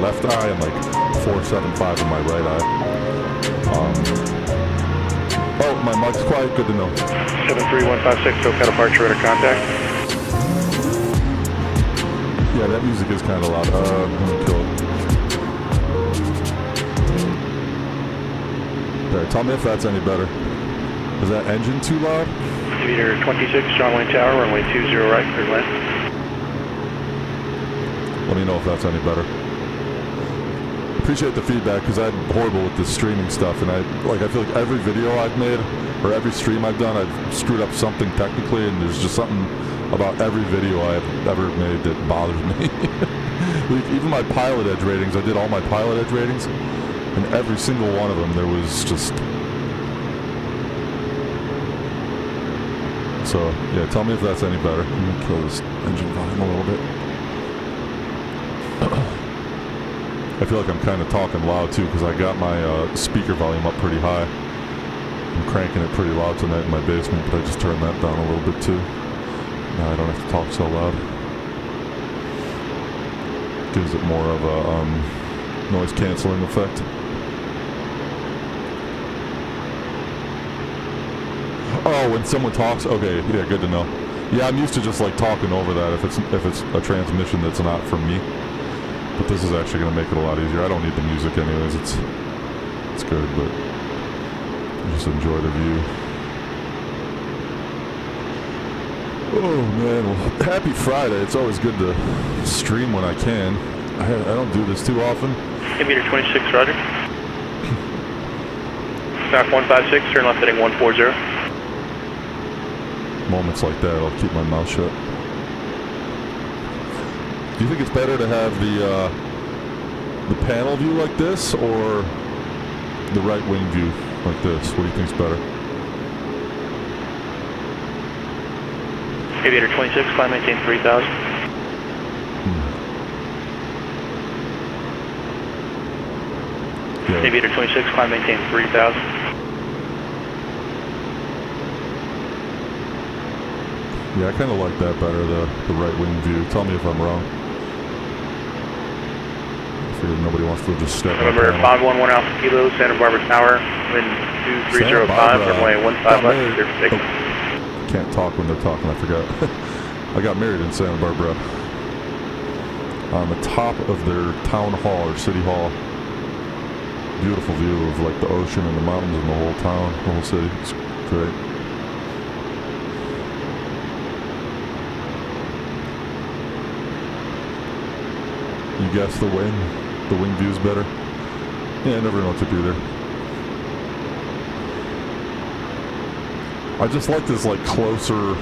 left eye, and like 4.75 in my right eye. Oh, my mic's quiet. Good to know. 73156, SoCal departure, radar contact. Yeah, that music is kind of loud. I'm gonna kill it. There, tell me if that's any better. Is that engine too loud? Peter 26, John Wayne Tower, runway 20 right, clear land. Let me know if that's any better. Appreciate the feedback because I'm horrible with this streaming stuff, and I feel like every video I've made or every stream I've done, I've screwed up something technically, and there's just something about every video I've ever made that bothers me. Like, even my Pilotedge ratings, I did all my Pilotedge ratings, and every single one of them there was just. So yeah, tell me if that's any better. I'm gonna kill this engine volume a little bit. I feel like I'm kind of talking loud too because I got my speaker volume up pretty high. I'm cranking it pretty loud tonight in my basement, but I just turned that down a little bit too. Now I don't have to talk so loud. gives it more of a noise canceling effect. Oh, when someone talks, okay, yeah, good to know. Yeah, I'm used to just like talking over that if it's a transmission that's not from me. But this is actually going to make it a lot easier. I don't need the music anyways. It's good, but I just enjoy the view. Oh man, well, happy Friday. It's always good to stream when I can. I don't do this too often. Meter 26, roger. Back 156, turn left heading 140. Moments like that, I'll keep my mouth shut. Do you think it's better to have the panel view like this or the right wing view like this? What do you think's better? Aviator 26, climb maintain 3000. Yeah. Aviator 26, climb maintain 3000. Yeah, I kind of like that better, the right wing view. Tell me if I'm wrong. I figured nobody wants to just step Remember, 511 Alpha Kilo, Santa Barbara Tower, wind 2305, runway 15 left, clear for takeoff. Can't talk when they're talking, I forgot. I got married in Santa Barbara. On the top of their town hall or city hall. Beautiful view of like the ocean and the mountains and the whole town, the whole city. It's great. You guess the wing view's better? Yeah, I never know what to do there. I just like this like closer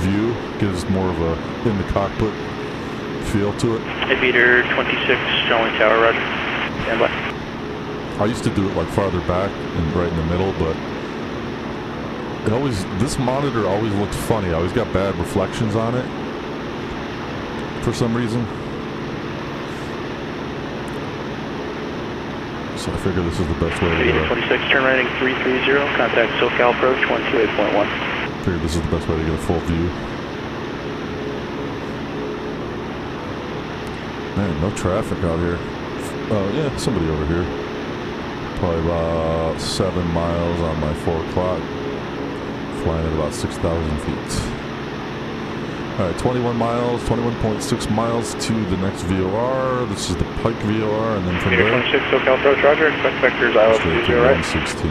view, gives more of a in the cockpit feel to it. Aviator 26, John Wayne Tower, roger. Stand by. I used to do it like farther back and right in the middle, but this monitor always looked funny. I always got bad reflections on it for some reason. So I figure this is the best way to do it. 26, turn right heading 330, contact SoCal approach 128.1. Figured this is the best way to get a full view. Man, no traffic out here. Oh yeah, somebody over here. Probably about 7 miles on my 4 o'clock. Flying at about 6,000 feet. Alright, 21 miles, 21.6 miles to the next VOR. This is the Pike VOR, and then from there... 26, SoCal approach, roger. Expect vectors ILS straight to 20, right? 16.8.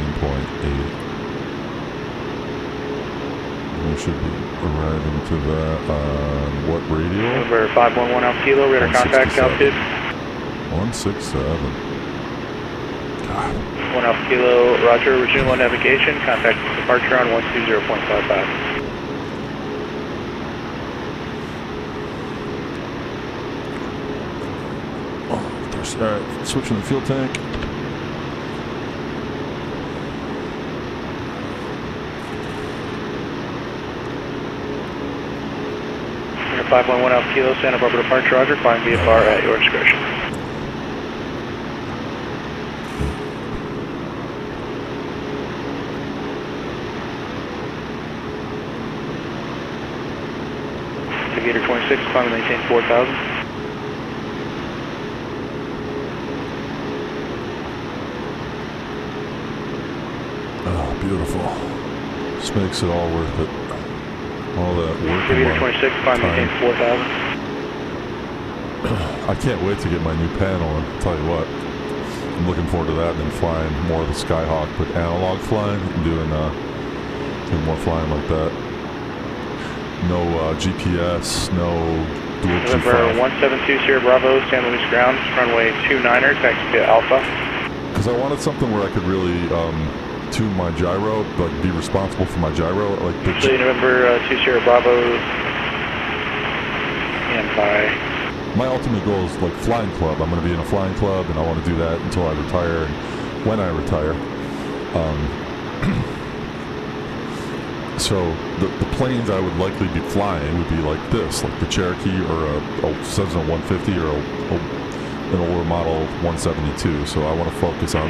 We should be arriving to that on what radio? Over 511 Alpha Kilo, radar contact, altitude. 167. God. 1 Alpha Kilo, roger. Resume on navigation, contact departure on 120.55. Alright, switching the fuel tank. You're 511 Alpha Kilo, Santa Barbara departure, roger. Climb VFR at your discretion. Aviator 26, climb and maintain 4,000. Beautiful. This makes it all worth it. All that work. Aviator 26, climb maintain 4,000. I can't wait to get my new panel, and I'll tell you what, I'm looking forward to that and then flying more of the Skyhawk, but analog flying and doing more flying like that. No GPS, no dual November G5. 172 Sierra Bravo, San Luis ground, runway 29er, taxi to Alpha. Because I wanted something where I could really tune my gyro, like be responsible for my gyro. Like the November 2 Sierra Bravo, and by. My ultimate goal is like flying club. I'm going to be in a flying club, and I want to do that until I retire. And when I retire, so the planes I would likely be flying would be like this, like the Cherokee or a Cessna 150 or an older model 172. So I want to focus on.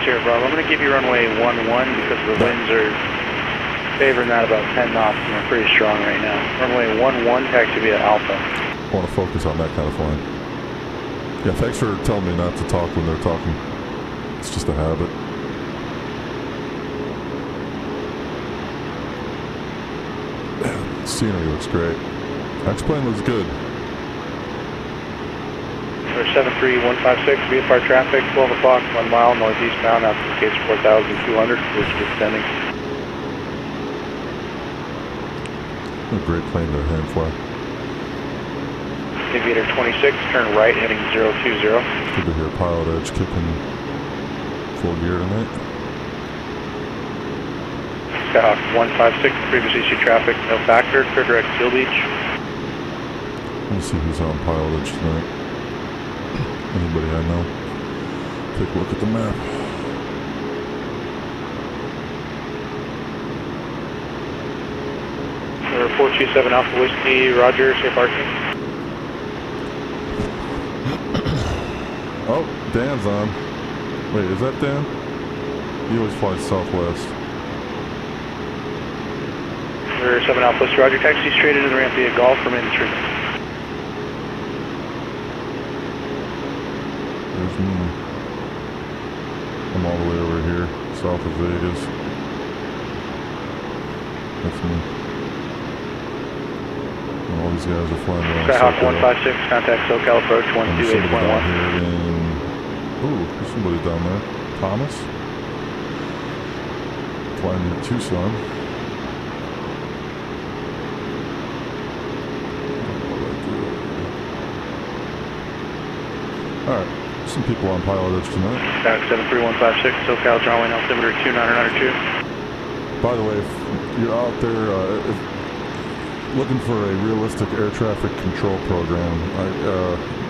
Sierra Bravo. I'm going to give you runway 11 because the winds are favoring that about 10 knots and they're pretty strong right now. Runway 11, taxi via Alpha. I want to focus on that kind of flying. Yeah, thanks for telling me not to talk when they're talking. It's just a habit. Man, scenery looks great. X-plane looks good. 73156, VFR traffic, 12 o'clock, 1 mile northeastbound, altitude gauge 4,200, which is extending. A great plane to hand fly. Aviator 26, turn right, heading 020. Good to hear Pilotedge kicking full gear tonight. Skyhawk 156, previous issue traffic, no factor, clear direct Seal Beach. Let me see who's on Pilotedge tonight. Anybody I know? Take a look at the map. 427 Alpha Whiskey, Roger, safe parking. Oh, Dan's on. Wait, is that Dan? He always flies southwest. 7 Alpha Whiskey, Roger, taxi straight into the ramp via Golf, remain in treatment. There's me. I'm all the way over here, south of Vegas. That's me. And all these guys are flying around Skyhawk SoCal. 156, contact SoCal approach And there's somebody down 128.1. here in... Ooh, there's somebody down there. Thomas? Flying near Tucson. Alright, some people on Pilotedge tonight. Skyhawk 73156, SoCal, drawing altimeter 2992. By the way, if you're out there looking for a realistic air traffic control program,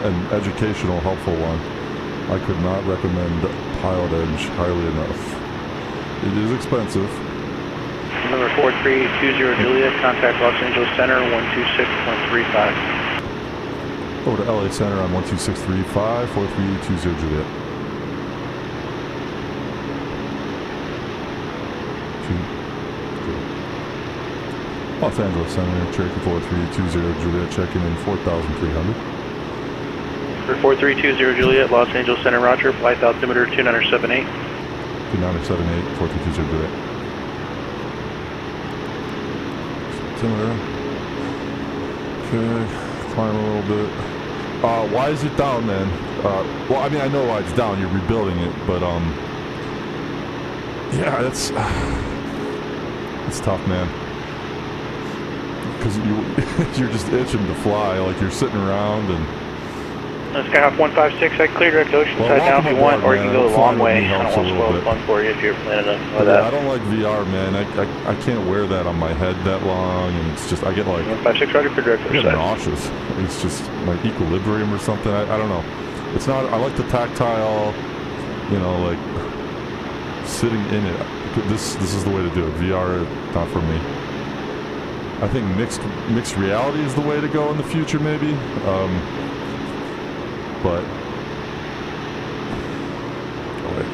an educational, helpful one, I could not recommend Pilotedge highly enough. It is expensive. Number 4320 Juliet, contact Los Angeles Center 126.35. Over to LA Center on 12635, 4320 Juliet. Los Angeles Center, Cherokee 4320 Juliet, checking in 4,300. For 4320 Juliet, Los Angeles Center, Roger, flight altimeter 2978. 2978, 4320 Juliet. Altimeter. Okay, climb a little bit. Why is it down then? Well, I mean, I know why it's down, you're rebuilding it, but, yeah, it's tough, man. Because you're just itching to fly, like you're sitting around and... Skyhawk 156, I clear direct Oceanside now if you want, or you can go the long way. I don't want to spoil the fun for you if you're planning on that. I don't like VR, man. I can't wear that on my head that long, and it's just, I get like... 156, Roger, clear direct I get Oceanside. nauseous. It's just like equilibrium or something. I don't know. It's not, I like the tactile, you know, like sitting in it. This is the way to do it. VR, not for me. I think mixed reality is the way to go in the future, maybe. But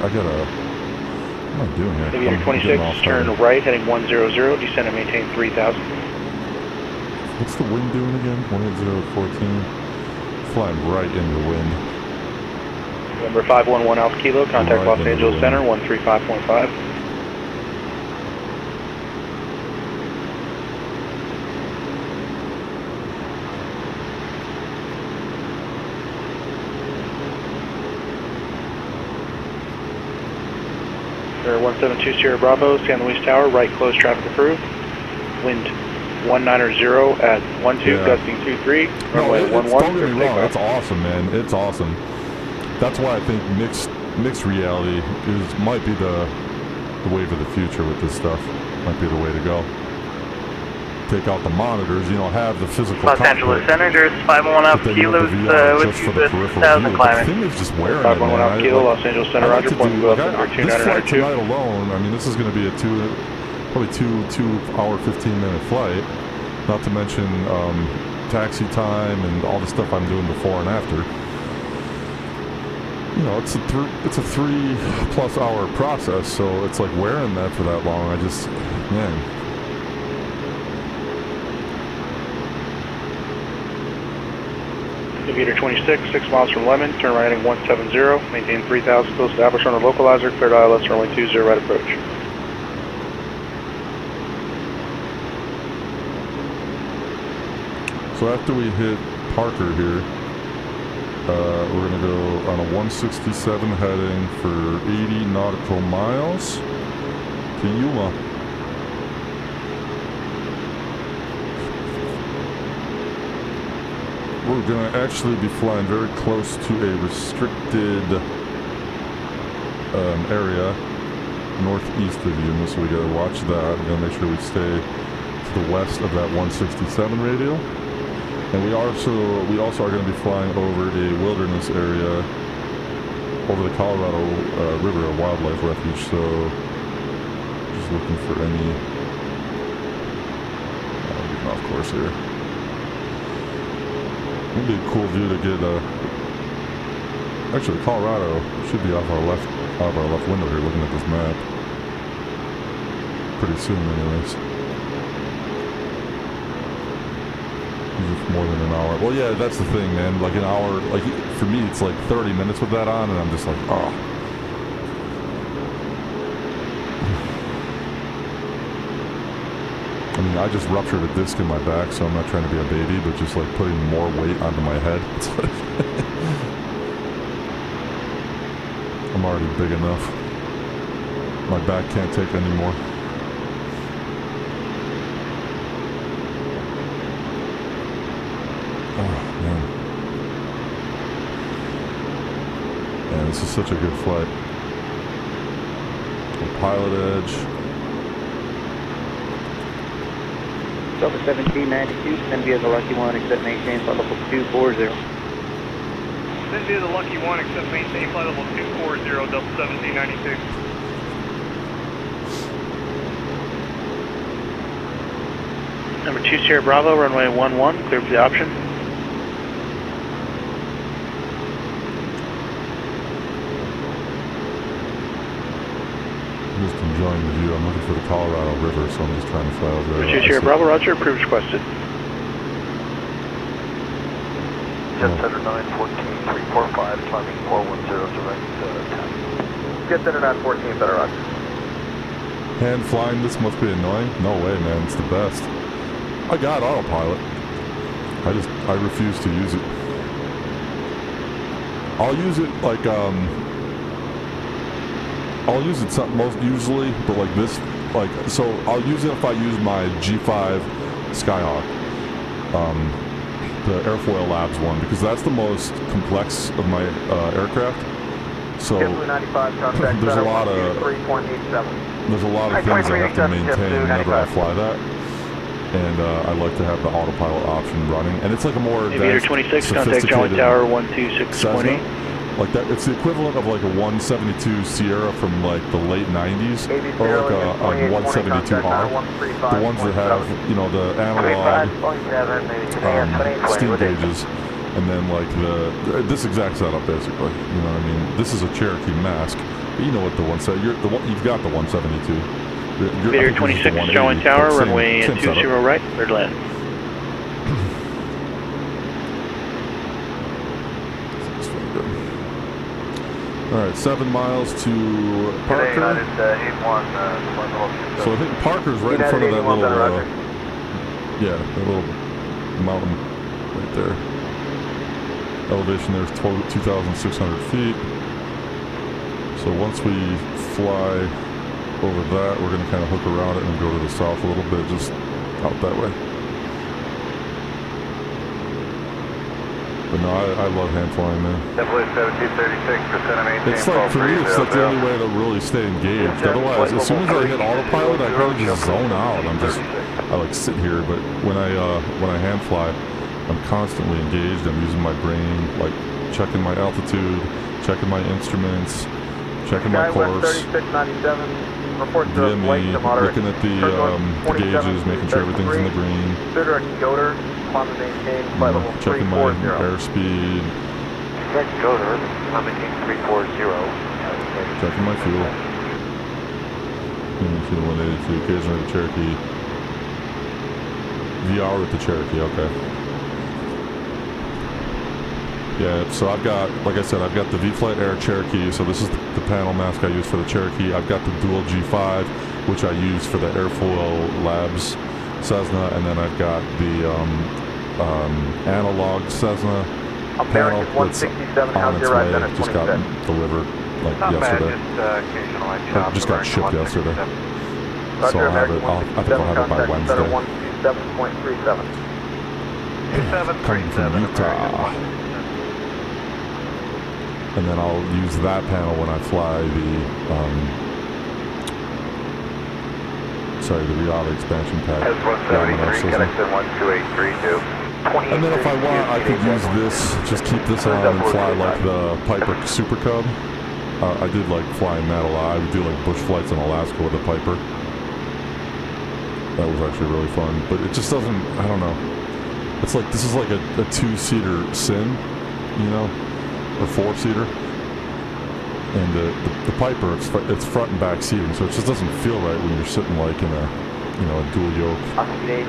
I gotta. What am I doing here? Aviator 26, turn right, heading 100, descend and maintain 3,000. What's the wind doing again? 18014. Flying right into the wind. Number 511 Alpha Kilo, contact Right Los into the Angeles wind. Center 135.5. Air 172 Sierra Bravo, San Luis Tower, right close traffic approved. Wind 190 at 12, Yeah. gusting 23, No, runway don't 11. get me wrong. That's awesome, man. It's awesome. That's why I think mixed reality might be the wave of the future with this stuff. Might be the way to go. Take out the monitors, you know, have the physical Los cockpit, Angeles Center, there's 511 but Alpha then you Kilos have the VR with just you for the with peripheral 1,000 view. The climbing. thing is just wearing it, 511 man. Alpha Kilo, Los Angeles Center, I like Roger, to point do, below like, altimeter this flight 2992. tonight alone, I mean, this is going to be a probably two hour, 15-minute flight. Not to mention taxi time and all the stuff I'm doing before and after. You know, it's a 3+ hour process, so it's like wearing that for that long. I just, man. Aviator 26, 6 miles from Lemon, turn right heading 170, maintain 3000, still established on the localizer, cleared ILS, runway 20, right approach. So after we hit Parker here, we're going to go on a 167 heading for 80 nautical miles to Yuma. We're going to actually be flying very close to a restricted area northeast of Yuma, so we got to watch that. We're going to make sure we stay to the west of that 167 radial. And we also are going to be flying over a wilderness area over the Colorado River, a wildlife refuge, so just looking for any getting off course here. It'd be a cool view to get actually Colorado should be off our left window here looking at this map. Pretty soon anyways. More than an hour. Well, yeah, that's the thing, man. Like an hour, like for me, it's like 30 minutes with that on, and I'm just like, oh. I mean, I just ruptured a disc in my back, so I'm not trying to be a baby, but just like putting more weight onto my head. I'm already big enough. My back can't take any more. This is such a good flight. Pilotedge. Delta 1792, send via the Lucky One, except maintain flight level 240. Send via the Lucky One, except maintain flight level 240, Delta 1792. Number 2 Sierra Bravo, runway 11, clear for the option. Just enjoying the view. I'm looking for the Colorado River, so I'm just trying to fly over there. Number 2 Sierra Bravo, roger, approved requested. Jet Center 914-345, climbing 410, direct 10. Jet Center 914, better roger. Hand flying, this must be annoying. No way, man, it's the best. I got autopilot. I refuse to use it. I'll use it like I'll use it most usually, but like this, like, so I'll use it if I use my G5 Skyhawk, the Airfoil Labs one, because that's the most complex of my aircraft. So there's a lot of things I have to maintain whenever I fly that, and I like to have the autopilot option running, and it's like a more Aviator 26, contact John Tower 126.8. Like that, it's the equivalent of like a 172 Sierra from like the late 90s, or like a 172R. The ones that have, you know, the analog steam gauges, and then like this exact setup basically. You know what I mean? This is a Cherokee mask, but you know what the one said. You've got the 172. Aviator 26, John Tower, runway 20 right, cleared land. Alright, 7 miles to Parker. So I think Parker's right in front of that little, yeah, that little mountain right there. Elevation there is 2,600 feet. So once we fly over that, we're going to kind of hook around it and go to the south a little bit, just out that way. But no, I love hand flying, man. It's like, for me, it's like the only way to really stay engaged. Otherwise, as soon as I hit autopilot, I kind of just zone out. I like sit here, but when I hand fly, I'm constantly engaged. I'm using my brain, like checking my altitude, checking my instruments, checking my course. DME, looking at the gauges, making sure everything's in the green. Checking my airspeed. Checking my fuel. Fuel 182, occasionally the Cherokee. VOR with the Cherokee, okay. Yeah, so I've got, like I said, I've got the V-Flight Air Cherokee, so this is the panel mask I use for the Cherokee. I've got the dual G5, which I use for the Airfoil Labs Cessna, and then I've got the analog Cessna panel that's on its way. Just got delivered like yesterday. Just got shipped yesterday. So I'll have it, I think I'll have it by Wednesday. 127.37. Coming from Utah. And then I'll use that panel when I fly the reality expansion pack. Connected 12832. And then if I want, I could use this, just keep this on and fly like the Piper Super Cub. I did like flying that a lot. I would do like bush flights in Alaska with a Piper. That was actually really fun. But it just doesn't, I don't know. It's like, this is like a two-seater Sin, you know? Or four-seater. And the Piper, it's front and back seating, so it just doesn't feel right when you're sitting like in a, you know, a dual yoke.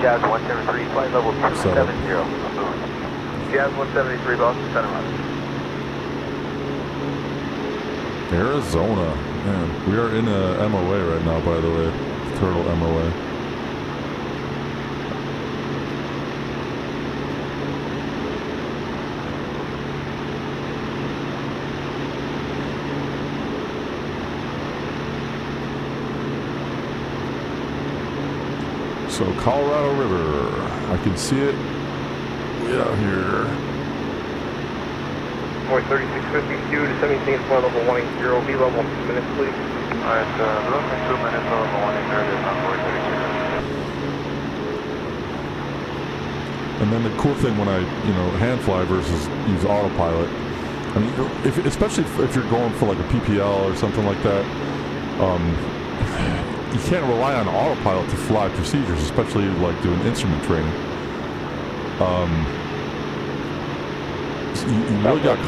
Jazz 173, flight level 270. Jazz 173, Boston Center Line. Arizona, man, we are in a MOA right now, by the way, Turtle MOA. So Colorado River, I can see it way out here. More 3652 to 17th flight level 180, V level 2 minutes please. Alright, room for 2 minutes level 180 is on board 36. And then the cool thing when I, you know, hand fly versus use autopilot, I mean, especially if you're going for like a PPL or something like that, you can't rely on autopilot to fly procedures, especially like doing instrument training. You really got to be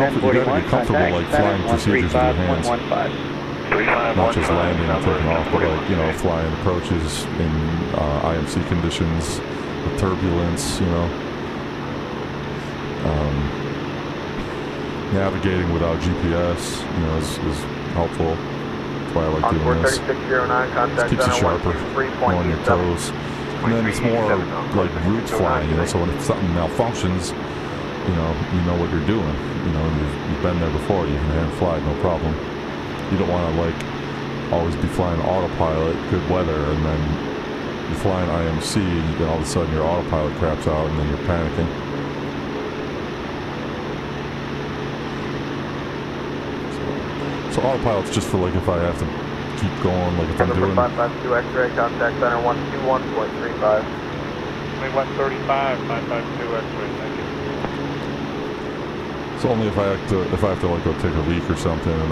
comfortable like flying procedures with your hands, not just landing and taking off, but like, you know, flying approaches in IMC conditions with turbulence, you know. Navigating without GPS, you know, is helpful. That's why I like doing this. It keeps you sharper, more on your toes. And then it's more like route flying, you know, so when something malfunctions, you know what you're doing. You know, you've been there before, you can hand fly, no problem. You don't want to like always be flying autopilot, good weather, and then you're flying IMC, and then all of a sudden your autopilot craps out and then you're panicking. So autopilot's just for like if I have to keep going, like if I'm doing... 552 X-ray, contact center 121.35. 2135, 552 X-ray, thank you. So only if I have to like go take a leak or something, and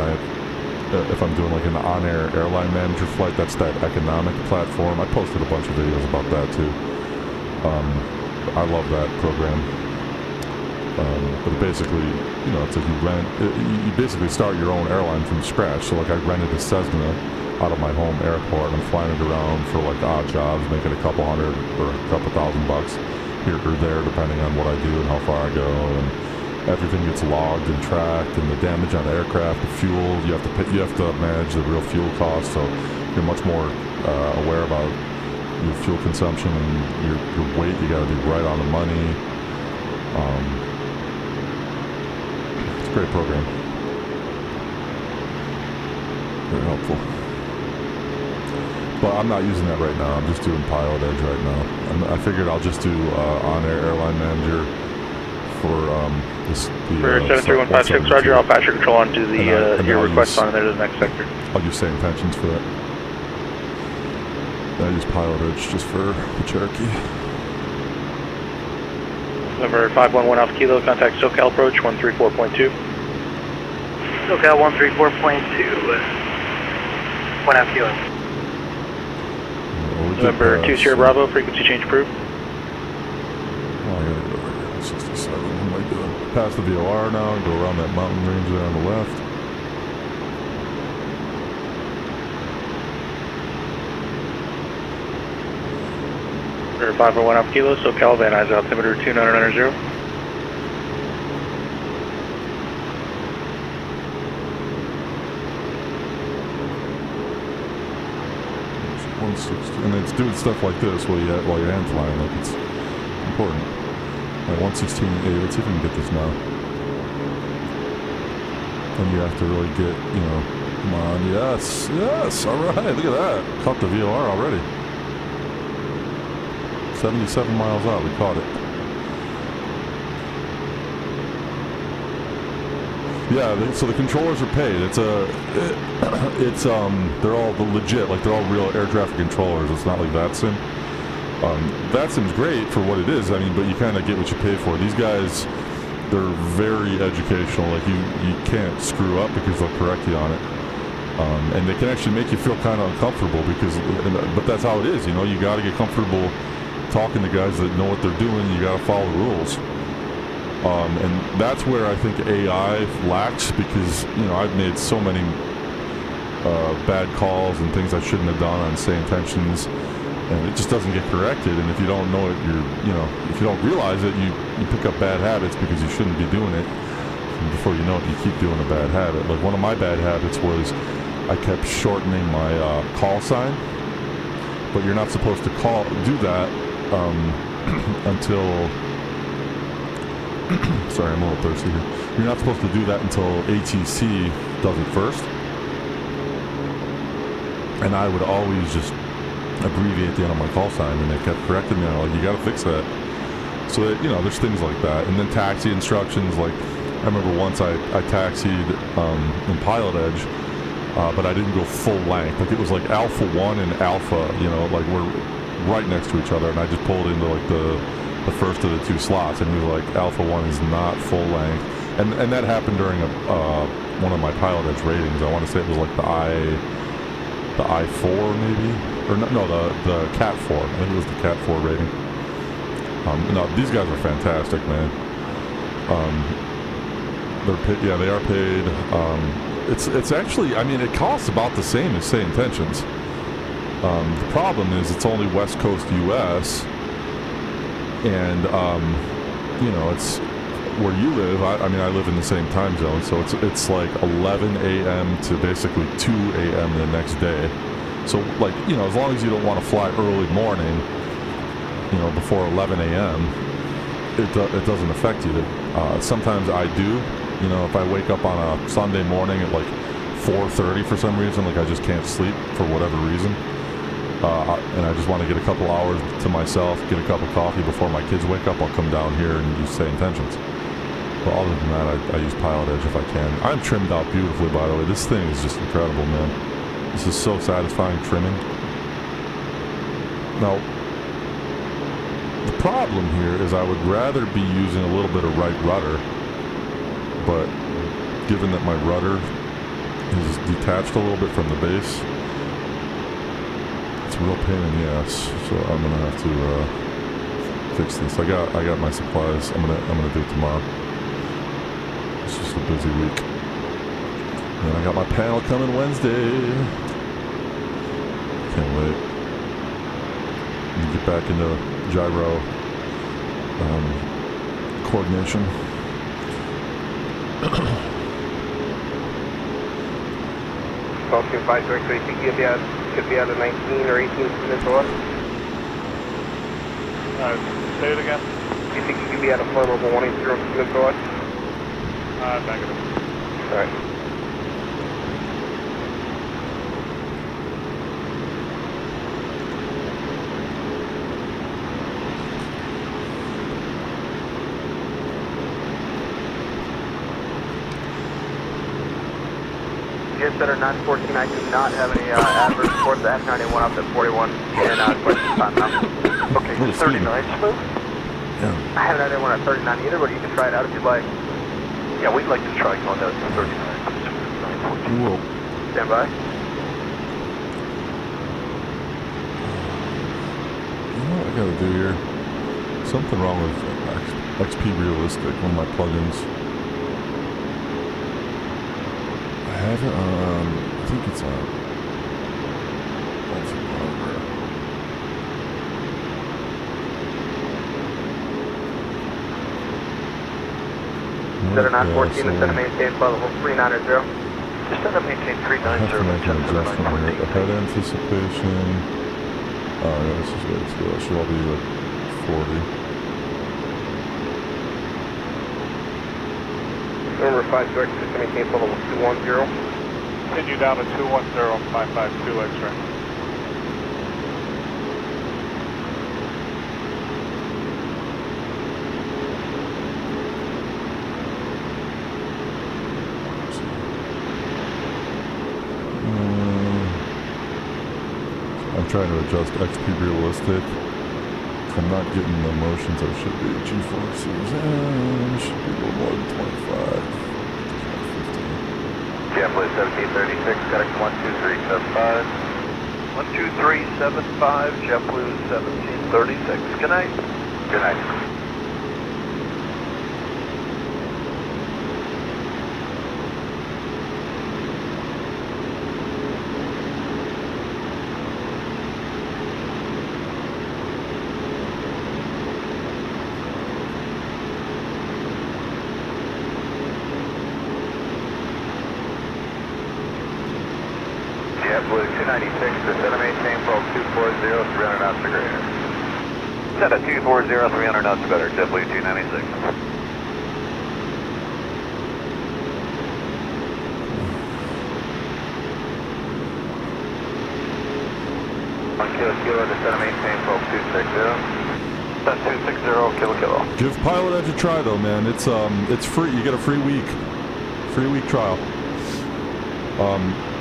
if I'm doing like an on-air airline manager flight, that's that economic platform. I posted a bunch of videos about that too. I love that program. But basically, you know, it's like you basically start your own airline from scratch. So like I rented a Cessna out of my home airport and I'm flying it around for like odd jobs, making a couple $100 or a couple $1,000 here or there, depending on what I do and how far I go. And everything gets logged and tracked, and the damage on the aircraft, the fuel, you have to manage the real fuel costs. So you're much more aware about your fuel consumption and your weight. You got to be right on the money. It's a great program. Very helpful. But I'm not using that right now. I'm just doing Pilotedge right now. I figured I'll just do on-air airline manager for For 73156, Roger. I'll pass your control on to the your request on there to the next sector. I'll use same pensions for that. I use Pilotedge just for the Cherokee. Number 511 Alpha Kilo, contact SoCal approach 134.2. SoCal 134.2. 1 Alpha Kilo. Number 2 Sierra Bravo, frequency change approved. Oh, I gotta go right here. 67. What am I doing? Pass the VOR now and go around that mountain range there on the left. Number 501 Alpha Kilo, SoCal, Van Nuys altimeter 2990. 160, and it's doing stuff like this while you're hand flying, like it's important. At 116.8, let's see if we can get this now. And you have to really get, you know, come on, yes, all right, look at that. Caught the VOR already. 77 miles out, we caught it. Yeah, so the controllers are paid. They're all legit, like they're all real air traffic controllers. It's not like VATSIM. VATSIM's great for what it is, I mean, but you kind of get what you pay for. These guys, they're very educational. Like you can't screw up because they'll correct you on it. And they can actually make you feel kind of uncomfortable but that's how it is, you know. You got to get comfortable talking to guys that know what they're doing. You got to follow the rules. And that's where I think AI lacks, because, you know, I've made so many bad calls and things I shouldn't have done on say intentions, and it just doesn't get corrected. And if you don't know it, if you don't realize it, you pick up bad habits because you shouldn't be doing it. And before you know it, you keep doing a bad habit. Like one of my bad habits was I kept shortening my call sign, but you're not supposed to do that until sorry, I'm a little thirsty here. You're not supposed to do that until ATC does it first. And I would always just abbreviate the end of my call sign, and they kept correcting me. I'm like, you gotta fix that. So that, you know, there's things like that. And then taxi instructions, like I remember once I taxied in Pilotedge, but I didn't go full length. Like it was like Alpha 1 and Alpha, you know, like we're right next to each other, and I just pulled into like the first of the two slots, and he was like, Alpha 1 is not full length. And that happened during one of my Pilotedge ratings. I want to say it was like the I4 maybe? Or no, the Cat 4. I think it was the Cat 4 rating. No, these guys are fantastic, man. They are paid. It's actually, I mean, it costs about the same as say intentions. The problem is it's only West Coast U.S., and you know, it's where you live. I mean, I live in the same time zone, so it's like 11 a.m. to basically 2 a.m. the next day. So, like, you know, as long as you don't want to fly early morning, you know, before 11 a.m., it doesn't affect you. Sometimes I do. You know, if I wake up on a Sunday morning at like 4:30 for some reason, like I just can't sleep for whatever reason, and I just want to get a couple hours to myself, get a cup of coffee before my kids wake up, I'll come down here and use say intentions. But other than that, I use Pilotedge if I can. I'm trimmed out beautifully, by the way. This thing is just incredible, man. This is so satisfying trimming. Now, the problem here is I would rather be using a little bit of right rudder, but given that my rudder is detached a little bit from the base, it's a real pain in the ass. So I'm gonna have to fix this. I got my supplies. I'm gonna do it tomorrow. It's just a busy week. And I got my panel coming Wednesday. Can't wait. And get back into gyro coordination. Falcon 533, think you could be out of 19 or 18 minutes or what? Say it again. Do you think you could be out of flight level 180 minutes or what? Negative. Alright. Jet Center 914, I do not have any adverse reports. The F91 up at 41 and question time now. Okay, 39 smooth? Yeah. I haven't had anyone at 39 either, but you can try it out if you'd like. Yeah, we'd like to try going down to 39. Whoa. Stand by. You know what I gotta do here? Something wrong with XP Realistic, one of my plugins. I have it on, I think it's on. What's it called? Center 914 is set to maintain flight level 390. Just set to maintain I have to 390. make an adjustment here. Ahead anticipation. Oh yeah, this is way too low. Should all be like 40. Number 56, maintain level 210. Continue down to 210, 552 X-ray. I'm trying to adjust XP realistic. I'm not getting the motions I should be. G-forces, should be a little more than 25. JetBlue 1736, got a 12375. 12375, JetBlue 1736. Good night. Good night. JetBlue 296, descend and maintain full 240, 300 knots or greater. Set at 240, 300 knots or better, JetBlue 296. On kilo, descend and maintain full 260. Set 260, kilo. Give Pilotedge a try though, man. It's free. You get a free week trial.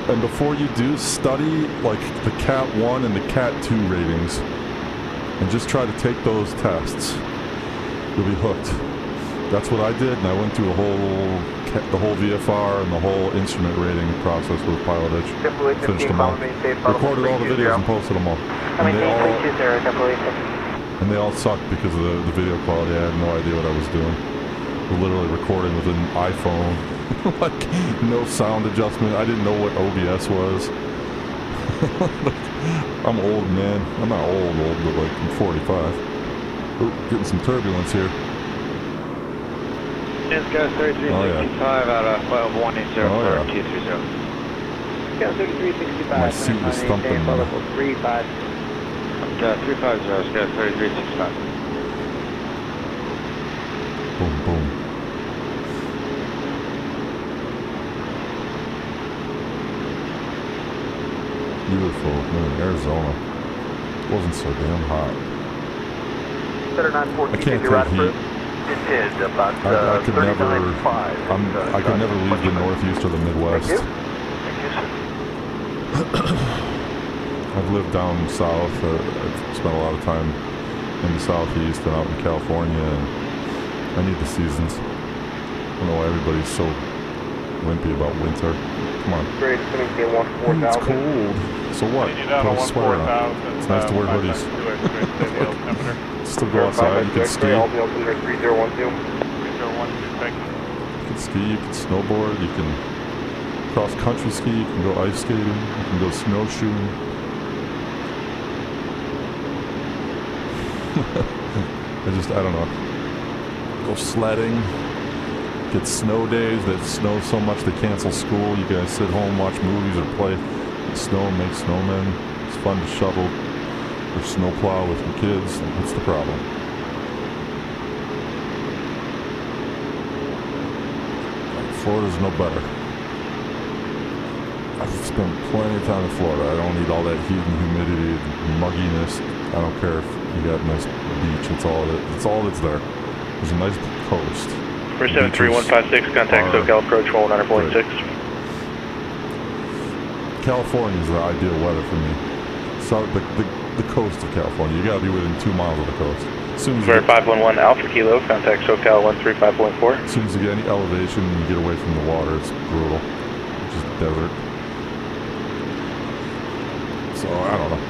And before you do, study like the Cat 1 and the Cat 2 ratings, and just try to take those tests. You'll be hooked. That's what I did, and I went through the whole VFR and the whole instrument rating process with Pilotedge. Finished them all. Recorded all the videos and posted them all. And they all sucked because of the video quality. I had no idea what I was doing. Literally recording with an iPhone. Like, no sound adjustment. I didn't know what OBS was. I'm old, man. I'm not old, but like, I'm 45. Oop, getting some turbulence here. Yes, guys, 3365 out of 180 Scale 3365. My seat was thumping. 350. 350, Scale 3365. Boom, boom. Beautiful. Man, Arizona. Wasn't so damn hot. Center I 914, can't your right take heat. approach. It is about I could never. 39.5. I could never leave the Northeast or the Midwest. Thank you, sir. I've lived down south. I've spent a lot of time in the Southeast and out in California, and I need the seasons. I don't know why everybody's so wimpy about winter. Come on. Great, it's going to be 14000. It's cold. So what? Continue down Put to a sweater on. 14000. It's nice to wear hoodies. 552 X-ray, stay the altimeter. Still go outside. You can ski. All the altimeter 3012. 3012, thank you. You can ski. You can snowboard. You can cross country ski. You can go ice skating. You can go snowshoeing. I don't know. Go sledding. Get snow days that snow so much they cancel school. You guys sit home, watch movies, or play in snow and make snowmen. It's fun to shovel or snowplow with your kids. What's the problem? Florida's no better. I've spent plenty of time in Florida. I don't need all that heat and humidity and mugginess. I don't care if you got a nice beach. It's all that's there. There's a nice coast. For 73156, contact SoCal approach 194.6. California is the ideal weather for me. So the coast of California. You gotta be within 2 miles of the coast. As soon as you get, 511 Alpha Kilo, contact SoCal 135.4. as soon as you get any elevation and you get away from the water, it's brutal. It's just desert. So I don't know.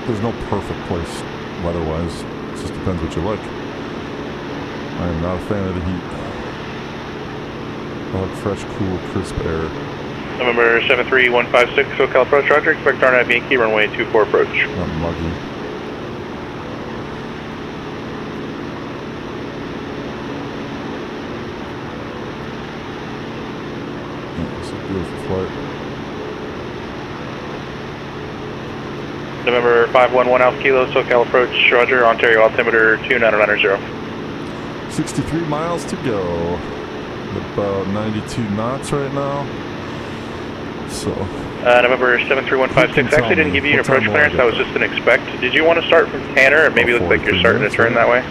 There's no perfect place weather-wise. It just depends what you like. I am not a fan of the heat. I like fresh, cool, crisp air. November 73156, SoCal approach, Roger. Expect RNAV Yankee, runway 24 approach. Not muggy. It's a beautiful flight. November 511 Alpha Kilo, SoCal approach, Roger, Ontario altimeter 29990. 63 miles to go. About 92 knots right now. So. November 73156, actually didn't give you an approach clearance, that was just an expect. Did you want to start from Tanner? It maybe looks like you're starting to turn that way.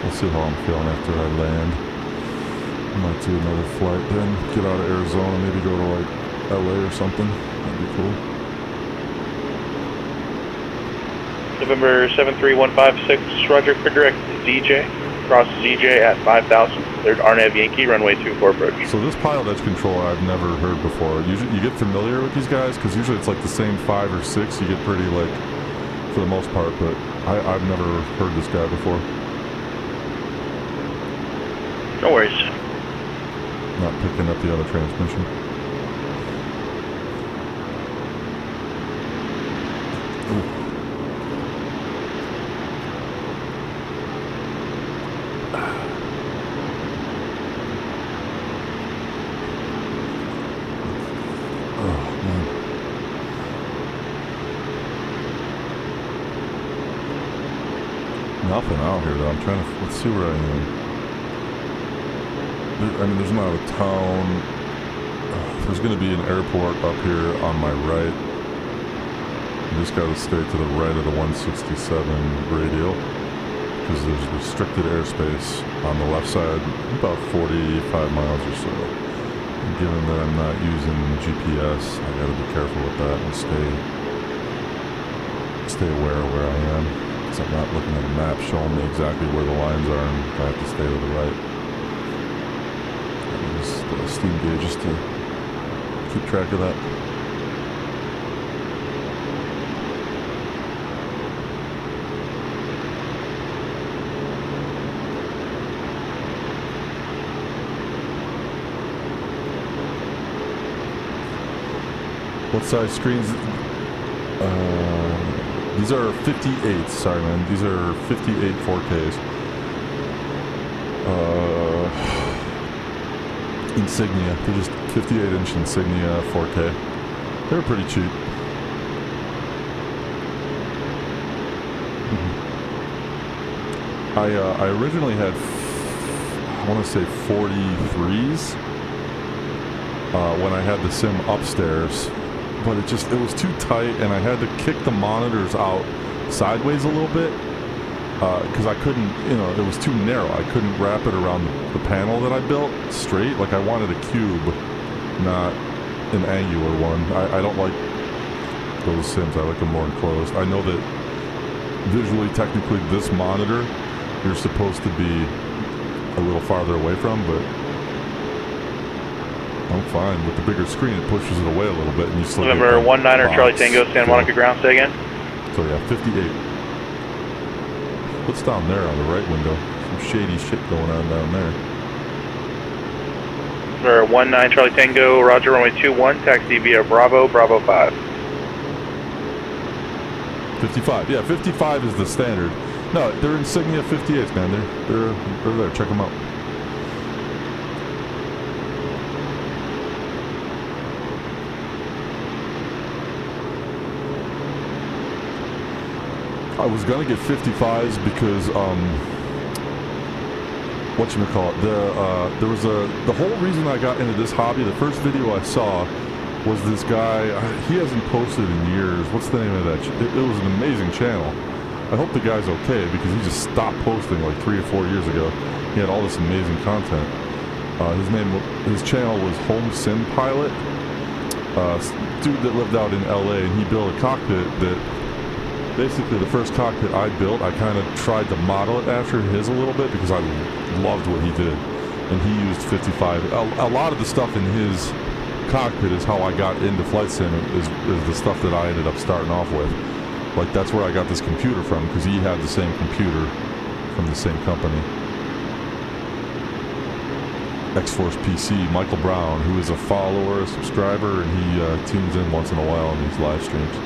We'll see how I'm feeling after I land. I might do another flight then, get out of Arizona, maybe go to like LA or something. That'd be cool. November 73156, Roger, clear direct ZJ, cross ZJ at 5,000. There's Arnav Yankee, runway 24 approach. So this Pilotedge control I've never heard before. Usually you get familiar with these guys because usually it's like the same 5 or 6. You get pretty like, for the most part, but I've never heard this guy before. No worries. Not picking up the other transmission. Ooh. Nothing out here though. I'm trying to, let's see where I am. I mean, there's not a town. There's going to be an airport up here on my right. You just got to stay to the right of the 167 radial because there's restricted airspace on the left side, about 45 miles or so. And given that I'm not using GPS, I got to be careful with that and stay aware of where I am. I'm not looking at a map showing me exactly where the lines are, and I have to stay to the right. Use the steam gauges to keep track of that. What size screens? These are 58s, sorry man, these are 58 4Ks. Insignia, they're just 58-inch Insignia 4K. They're pretty cheap. I originally had, I want to say 43s when I had the sim upstairs. But it was too tight, and I had to kick the monitors out sideways a little bit because I couldn't, it was too narrow. I couldn't wrap it around the panel that I built straight. Like I wanted a cube, not an angular one. I don't like those sims. I like them more enclosed. I know that visually, technically, this monitor you're supposed to be a little farther away from, but I'm fine. With the bigger screen, it pushes it away a little bit, and you still November 19er Charlie Tango, Santa Monica ground, say again. So yeah, 58. What's down there on the right window? Some shady shit going on down there. November 19 Charlie Tango, Roger, runway 21, taxi via Bravo, Bravo 5. 55, yeah, 55 is the standard. No, they're Insignia 58s, man. They're there. Check them out. I was gonna get 55s because whatchamacallit, there was the whole reason I got into this hobby, the first video I saw was this guy, he hasn't posted in years. What's the name of that? It was an amazing channel. I hope the guy's okay because he just stopped posting like 3 or 4 years ago. He had all this amazing content. His channel was Home Sim Pilot. Dude that lived out in LA, and he built a cockpit that basically the first cockpit I built, I kind of tried to model it after his a little bit because I loved what he did. And he used 55. A lot of the stuff in his cockpit is how I got into flight sim, is the stuff that I ended up starting off with. Like that's where I got this computer from because he had the same computer from the same company. X-Force PC, Michael Brown, who is a follower, a subscriber, and he tunes in once in a while on these live streams.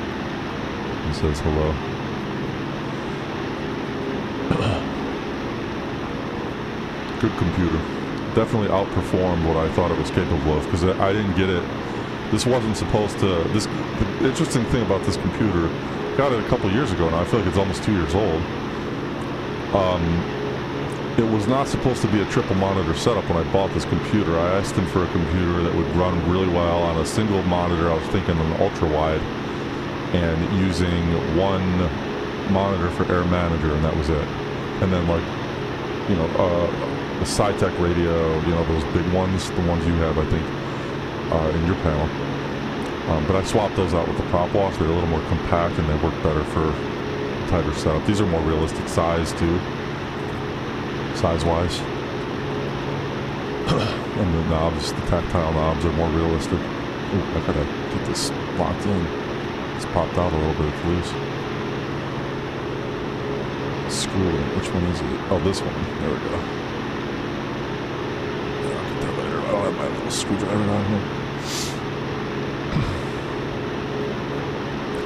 He says hello. good computer. Definitely outperformed what I thought it was capable of, because I didn't get it. This wasn't supposed to. The interesting thing about this computer, got it a couple years ago now. I feel like it's almost 2 years old. It was not supposed to be a triple monitor setup when I bought this computer. I asked him for a computer that would run really well on a single monitor. I was thinking an ultra wide, and using one monitor for Air Manager, and that was it. And then, like, you know, the SciTech radio, you know, those big ones, the ones you have, I think, in your panel. But I swapped those out with the prop wash. They're a little more compact and they work better for tighter setup. These are more realistic size too, size-wise. And the knobs, the tactile knobs are more realistic. Ooh, I gotta get this locked in. It's popped out a little bit, it's loose. Screw it. Which one is it? Oh, this one. There we go. Yeah, I'll get that later. I don't have my little screwdriver down here.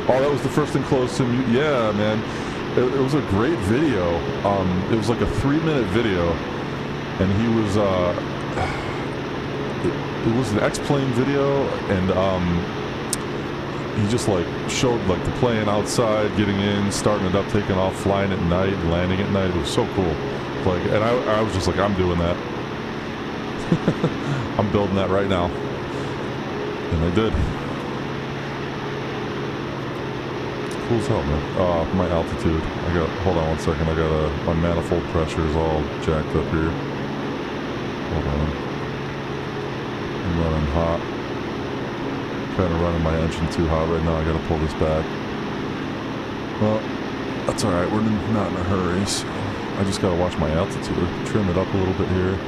Oh, that was the first enclosed sim. Yeah, man. It was a great video. It was like a 3-minute video, and he was it was an X-plane video, and he just like showed like the plane outside, getting in, starting it up, taking off, flying at night, and landing at night. It was so cool. Like, and I was just like, I'm doing that. I'm building that right now, and I did. Cool as hell, man. My altitude. Hold on one second. My manifold pressure is all jacked up here. Hold on. I'm running hot. Kind of running my engine too hot right now. I gotta pull this back. Well, that's alright. We're not in a hurry, so I just gotta watch my altitude. Trim it up a little bit here.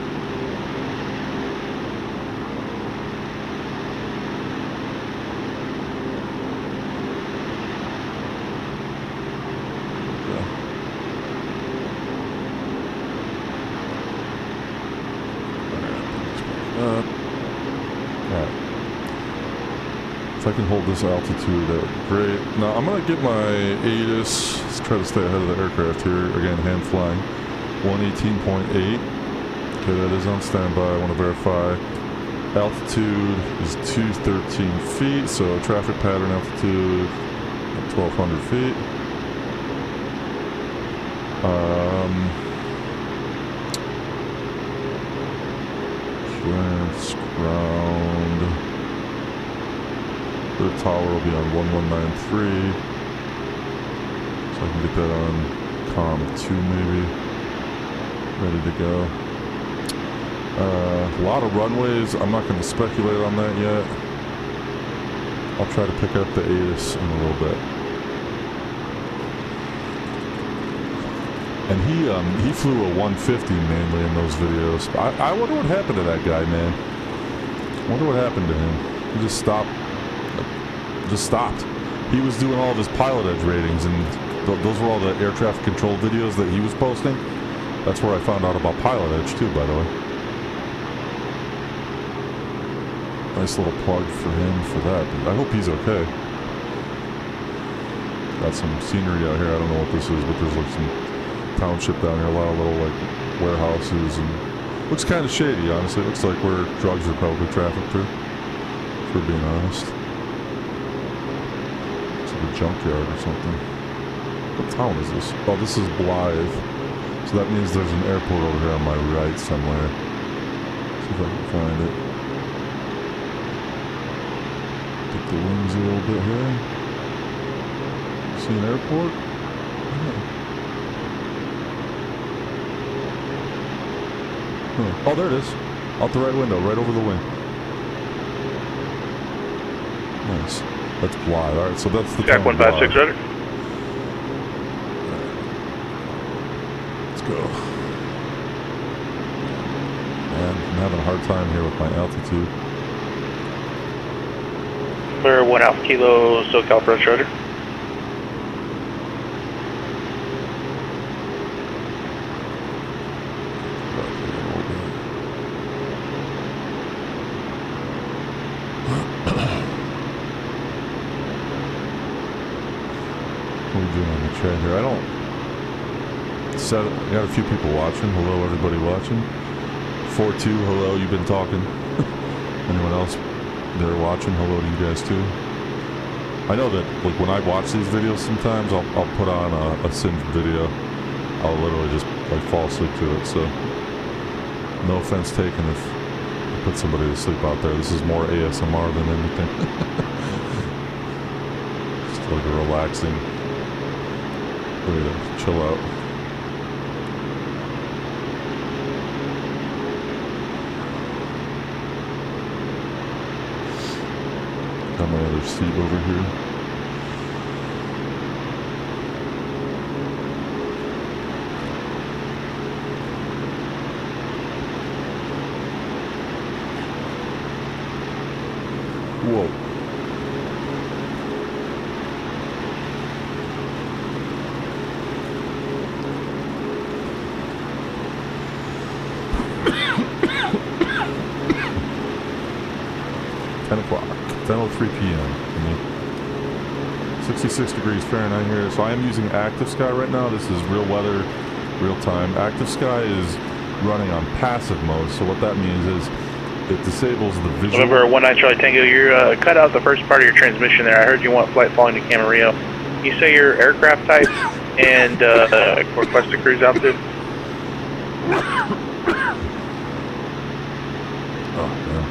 If I can hold this altitude, great. Now I'm gonna get my ATIS. Let's try to stay ahead of the aircraft here. Again, hand flying. 118.8. Okay, that is on standby. I want to verify. Altitude is 213 feet, so traffic pattern altitude 1,200 feet. Clearance ground. The tower will be on 1193, so I can get that on COM 2 maybe, ready to go. A lot of runways, I'm not going to speculate on that yet. I'll try to pick up the ATIS in a little bit. And he flew a 150 mainly in those videos. I wonder what happened to that guy, man. I wonder what happened to him. He just stopped. He was doing all of his Pilotedge ratings, and those were all the air traffic control videos that he was posting. That's where I found out about Pilotedge too, by the way. Nice little plug for him for that. But I hope he's okay. Got some scenery out here. I don't know what this is, but there's like some township down here. A lot of little like warehouses, and looks kind of shady, honestly. It looks like where drugs are probably trafficked through, for being honest. A junkyard or something. What town is this? Oh, this is Blythe. So that means there's an airport over here on my right somewhere. See if I can find it. Get the wings a little bit here. See an airport? Oh, there it is. Out the right window, right over the wing. Nice. That's Blythe. Alright, so that's the Jack 156 ready. Let's go. Man, I'm having a hard time here with my altitude. Clear 1 Alpha Kilo, SoCal approach ready. Here. I got a few people watching. Hello, everybody watching. 4-2, hello, you've been talking. Anyone else there watching, hello to you guys too. I know that like when I watch these videos sometimes I'll put on a sim video. I'll literally just like fall asleep to it, so no offense taken if I put somebody to sleep out there. This is more ASMR than anything. Just like a relaxing way to chill out. Got my other seat over here. Whoa. O'clock, 10:03 p.m. 66 degrees Fahrenheit here. So I am using Active Sky right now. This is real weather, real time. Active Sky is running on passive mode. So what that means is it disables the visual. November 19 Charlie Tango, you're cut out the first part of your transmission there. I heard you want flight following to Camarillo. Can you say your aircraft type and request a cruise altitude? Oh, man.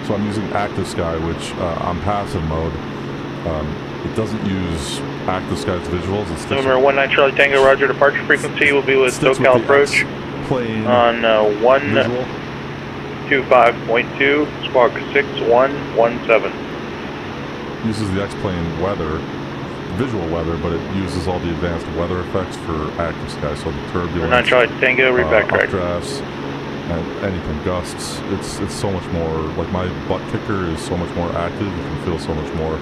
So I'm using Active Sky, which on passive mode, it doesn't use Active Sky's visuals. November 19 Charlie Tango, Roger. Departure frequency will be with SoCal approach plane on 125.2, squawk 6117. Uses the X-plane weather, visual weather, but it uses all the advanced weather effects for Active Sky. So the turbulence, 9 Charlie Tango, read back correct. Updrafts, and anything gusts. It's so much more, like my butt kicker is so much more active. You can feel so much more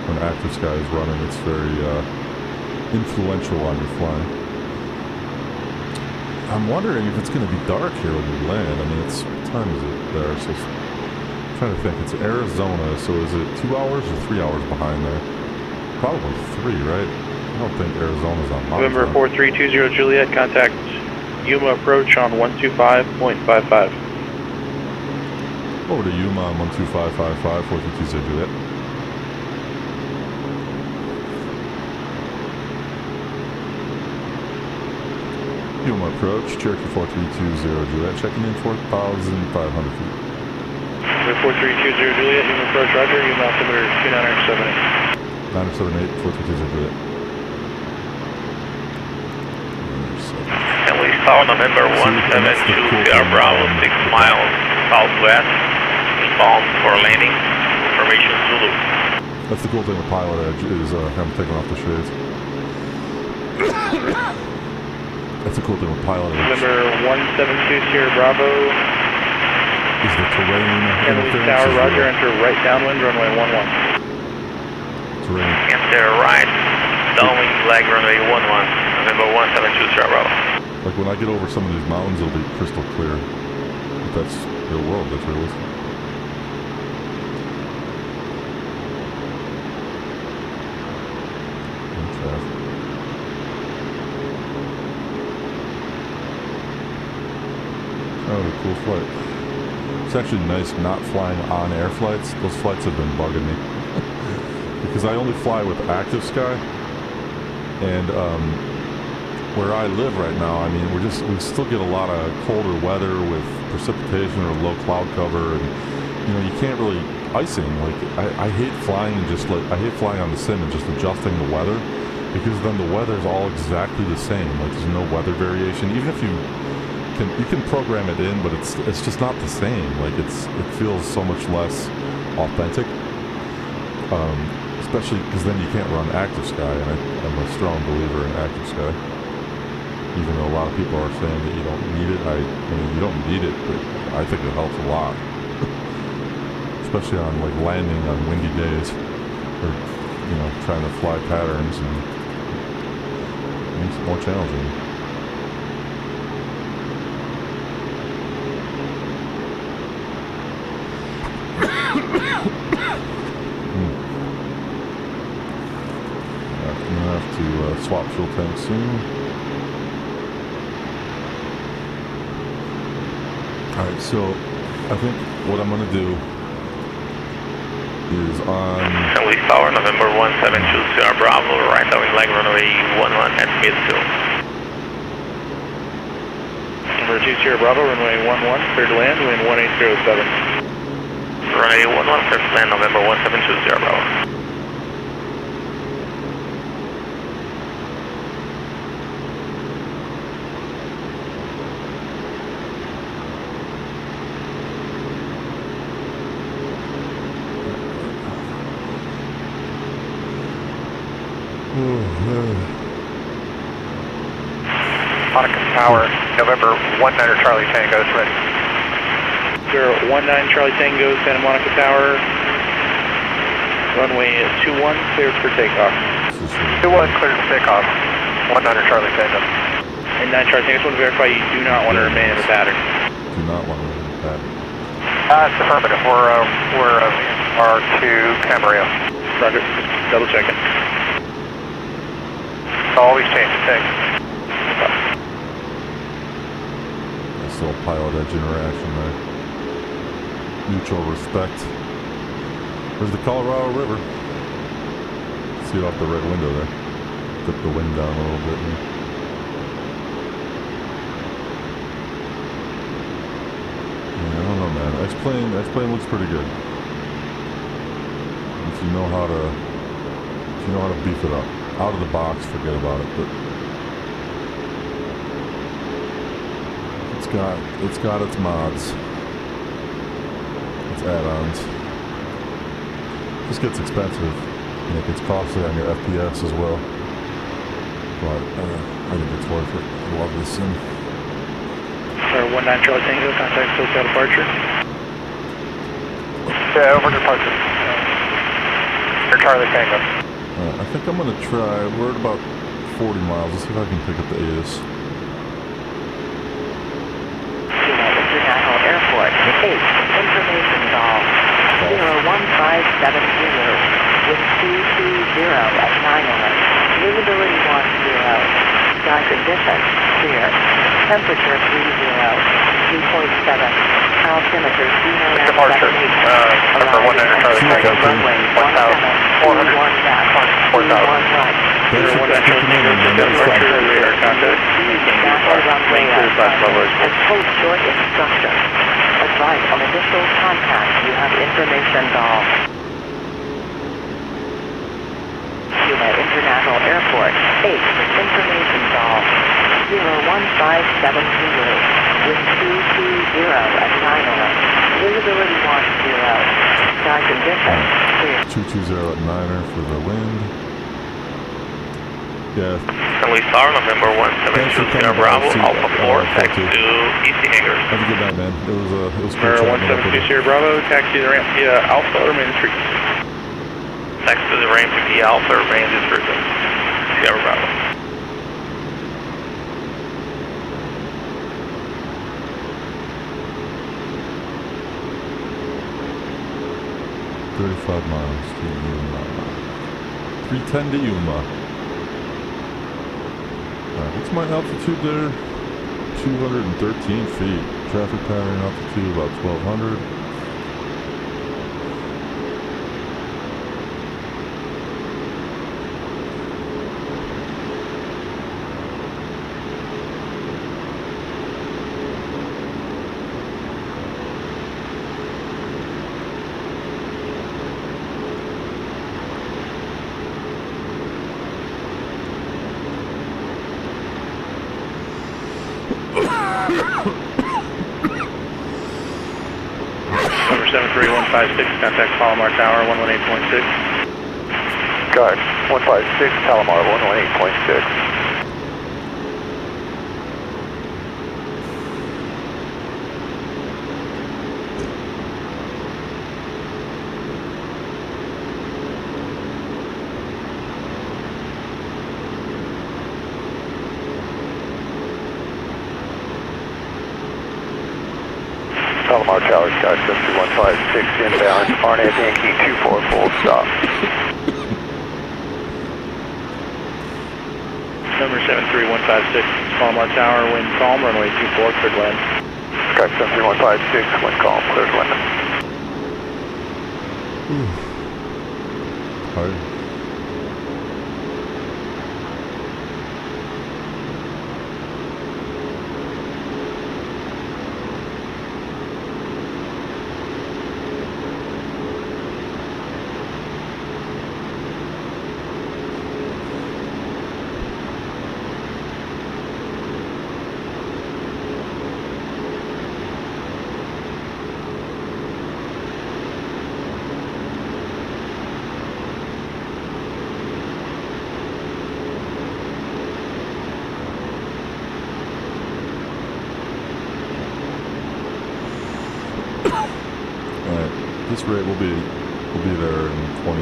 when Active Sky is running. It's very influential on your flying. I'm wondering if it's going to be dark here when we land. I mean, what time is it there? So I'm trying to think. It's Arizona, so is it 2 hours or 3 hours behind there? Probably 3, right? I don't think Arizona's on mountain November time. 4320 Juliet, contact Yuma approach on 125.55. Over to Yuma on 12555, 4320 Juliet. Yuma approach, Cherokee 4320 Juliet, checking in 4,500 feet. 4320 Juliet, Yuma approach, roger, Yuma altimeter 29878. 978, 4320 Juliet. And we saw November 172 Sierra Bravo 6 miles southwest, inbound for landing, information Zulu. That's the cool thing with Pilotedge is I'm taking off the shades. That's the cool thing with Pilotedge. November 172 Sierra Bravo. Is the terrain Kennedy Tower, roger, enter right downwind, runway 11. Terrain. Enter right, downwind flag runway 11, November 172 Sierra Bravo. Like when I get over some of these mountains, it'll be crystal clear. But that's real world, that's realistic. Oh, a cool flight. It's actually nice not flying on air flights. Those flights have been bugging me. Because I only fly with Active Sky. And where I live right now, I mean, we still get a lot of colder weather with precipitation or low cloud cover, and you know, you can't really icing. Like I hate flying and I hate flying on the sim and just adjusting the weather, because then the weather's all exactly the same. Like there's no weather variation. Even if you can program it in, but it's just not the same. Like it feels so much less authentic. Especially because then you can't run Active Sky, and I'm a strong believer in Active Sky. Even though a lot of people are saying that you don't need it, I mean you don't need it, but I think it helps a lot. Especially on like landing on windy days, or you know, trying to fly patterns, and it makes it more challenging. I'm gonna have to swap fuel tanks soon. Alright, so I think what I'm gonna do is on... St. Louis Tower, November 1720 Sierra Bravo, right down leg runway 11 at mid-field. Number 2 Sierra Bravo, runway 11, clear to land, wind 1807. Runway 11, clear to land, November 1720 Sierra Bravo. Monica Tower, November 19 Charlie Tango is ready. 019 Charlie Tango, Santa Monica Tower, runway 21, cleared for takeoff. 21 cleared for takeoff, 19 Charlie Tango. And 9 Charlie Tango, I just want to verify you do not want to remain in the pattern. Do not want to remain in the pattern. It's affirmative. We're R2 Camarillo. Roger, double checking. Always change the tank. Nice little Pilotedge interaction there. Mutual respect. There's the Colorado River. See it off the right window there. Dip the wind down a little bit here. Yeah, I don't know, man. X-plane looks pretty good. If you know how to beef it up. Out of the box, forget about it, but it's got its mods, its add-ons. This gets expensive, and it gets costly on your FPS as well, but I think it's worth it. I love this sim. 19 Charlie Tango, contact SoCal departure. Yeah, over departure. For Charlie Tango. I think I'm gonna try. We're at about 40 miles. Let's see if I can pick up the ATIS. International Airport, 8, information call, 01570, wind 220 at 9 visibility 10, sky conditions, clear, temperature 30, 3.7, altimeter departure, number 19 Charlie Tango, runway 1,400, 4,000. And hold short instructions. Advice on initial contact. You have information call. Yuma International Airport, 8, information call, 01570, wind 220 at 9, visibility 10, sky conditions, clear. 220 at 9er for the wind. Yeah. St. Louis Tower, November 1720 Sierra Bravo, Alpha 4, taxi to Easy Hangars. Have a good night, man. It was cool. November 172 Sierra Bravo, taxi to the ramp via Alpha, remain discreet. Taxi to the ramp via Alpha, remain discreet. Sierra Bravo. $35 miles to Yuma. 310 to Yuma. What's my altitude there? 213 feet. Traffic pattern altitude about 1200. Number 73156, contact Palomar Tower, 118.6. Guard, 156, Palomar, 118.6. Palomar Tower, Sky 7156, inbound, RNAV Yankee 24, full stop. Number 73156, Palomar Tower, wind calm, runway 24, cleared land. Skype 73156, wind calm, clear to land. Hi. This rate will be there in 20, I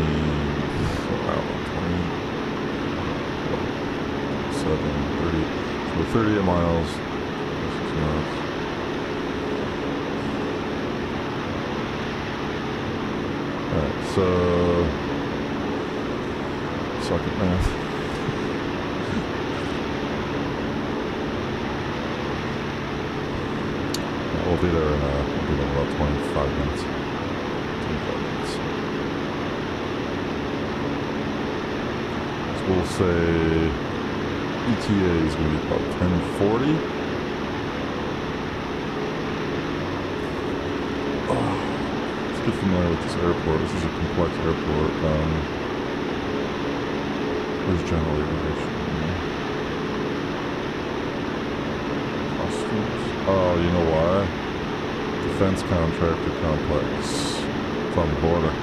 don't know, 27, 30, so 38 miles, 6 miles. Alright, so, suck at math. Yeah, we'll be there in about 25 minutes. So we'll say ETA is going to be about 10:40. Let's get familiar with this airport. This is a complex airport. Where's general aviation? Customs. Oh, you know why? Defense contractor complex. It's on the border.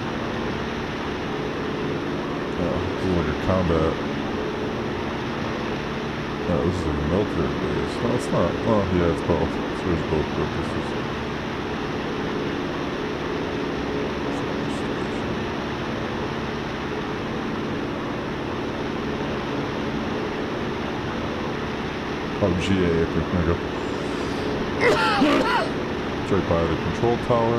This is like a combat. Yeah, this is like a military base. No, it's not. Oh, yeah, it's both. It serves both purposes. Oh, GA apron. There you go. It's right by the control tower.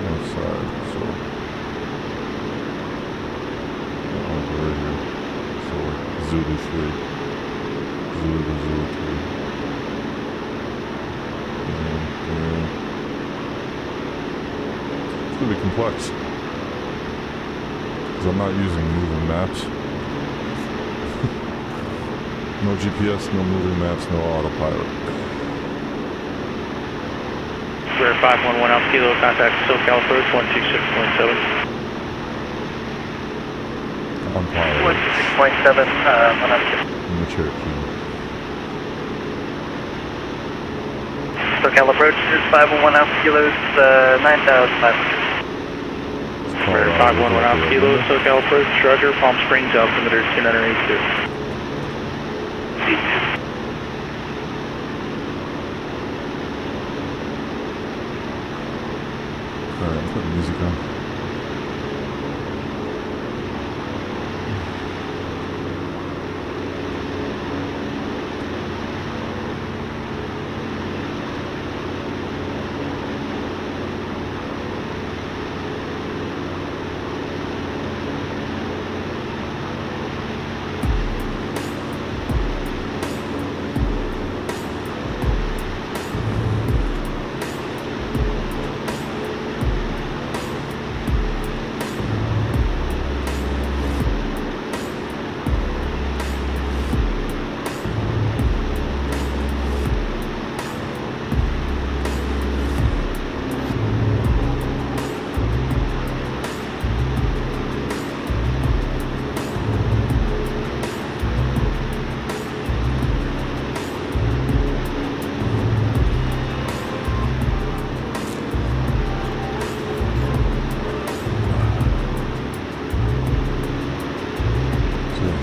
North side, so over right here. So like Zulu 3. Zulu to Zulu 3. It's gonna be complex. Because I'm not using moving maps. No GPS, no moving maps, no autopilot. Square 511 Alpha Kilo, contact SoCal approach 126.7. On pilot. 126.7, In the Cherokee. SoCal approach is 511 Alpha Kilos, 9,500. Square 511 Alpha Kilo, SoCal approach, Roger, Palm Springs, altimeter 2982. Alright, I'm putting music on.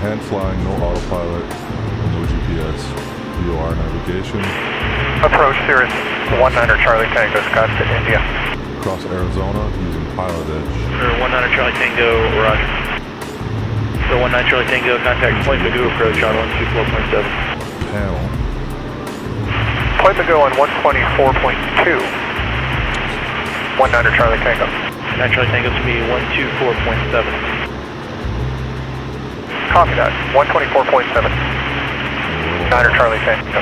Hand flying, no autopilot, no GPS, VOR navigation. Approach Cirrus 19 Charlie Tango, Scottsdale, India. Across Arizona using Pilotedge. Sir, 19 Charlie Tango, roger. Sir, 19 Charlie Tango, contact Point Magoo approach on 124.7. Panel. Point Magoo on 124.2. 19 Charlie Tango. 19 Charlie Tango to be 124.7. Copy that, 124.7. 9 Charlie Tango.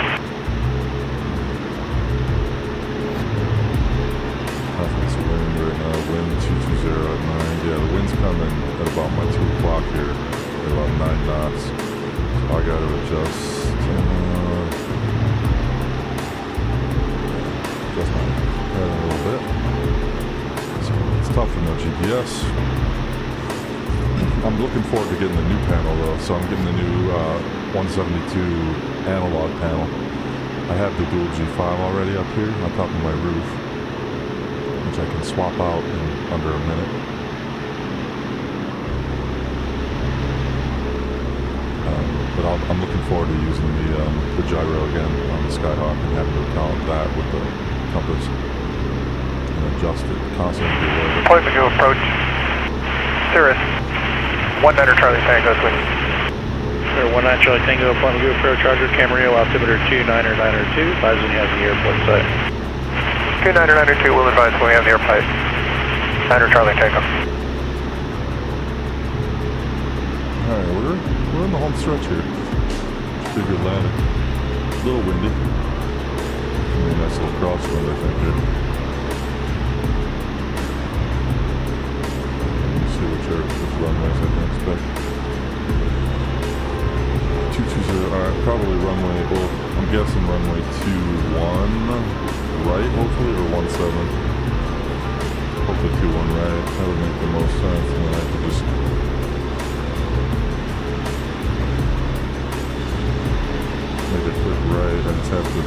wind 220 at 9. Yeah, the wind's coming at about my 2 o'clock here at about 9 knots. So I got to adjust my head a little bit. So it's tough with no GPS. I'm looking forward to getting the new panel though. So I'm getting the new 172 analog panel. I have the dual G5 already up here on top of my roof, which I can swap out in under a minute. But I'm looking forward to using the gyro again on the Skyhawk and having to count that with the compass and adjust it constantly. Point to approach. Cirrus, 19 Charlie Tango, swing. 19 Charlie Tango, point to approach, Roger, Camarillo, altimeter 29902, advising you have the airport site. 29902 will advise when we have the airplane. 9 Charlie Tango. Alright, we're in the home stretch here. Pretty good landing. A little windy. Maybe a nice little crosswind, I think, here. Let me see which runways I can expect. 220, alright, probably runway, well, I'm guessing runway 21 right, hopefully, or 17. Hopefully 21 right. That would make the most sense, and then I could just make it flip right. I just have to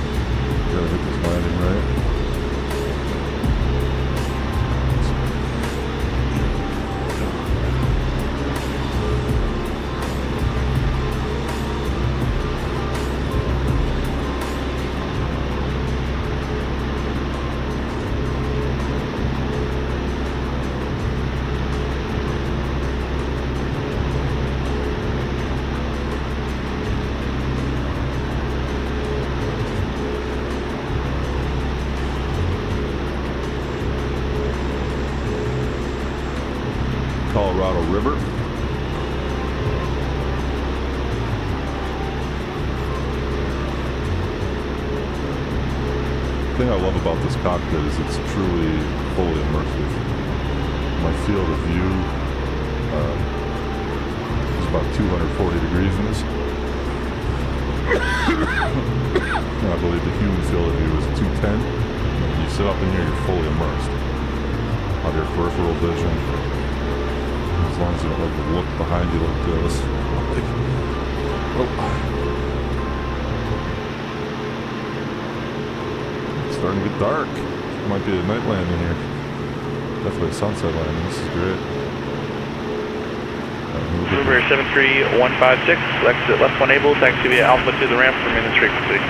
gotta hit this landing right. Colorado River. The thing I love about this cockpit is it's truly fully immersive. My field of view is about 240 degrees in this. And I believe the human field of view is 210. When you sit up in here, you're fully immersed. Out of your peripheral vision. As long as you don't like to look behind you like this. It's starting to get dark. Might be a night landing here. Definitely a sunset landing. This is great. River 73156, exit left one able, taxi via Alpha to the ramp for maintenance frequency.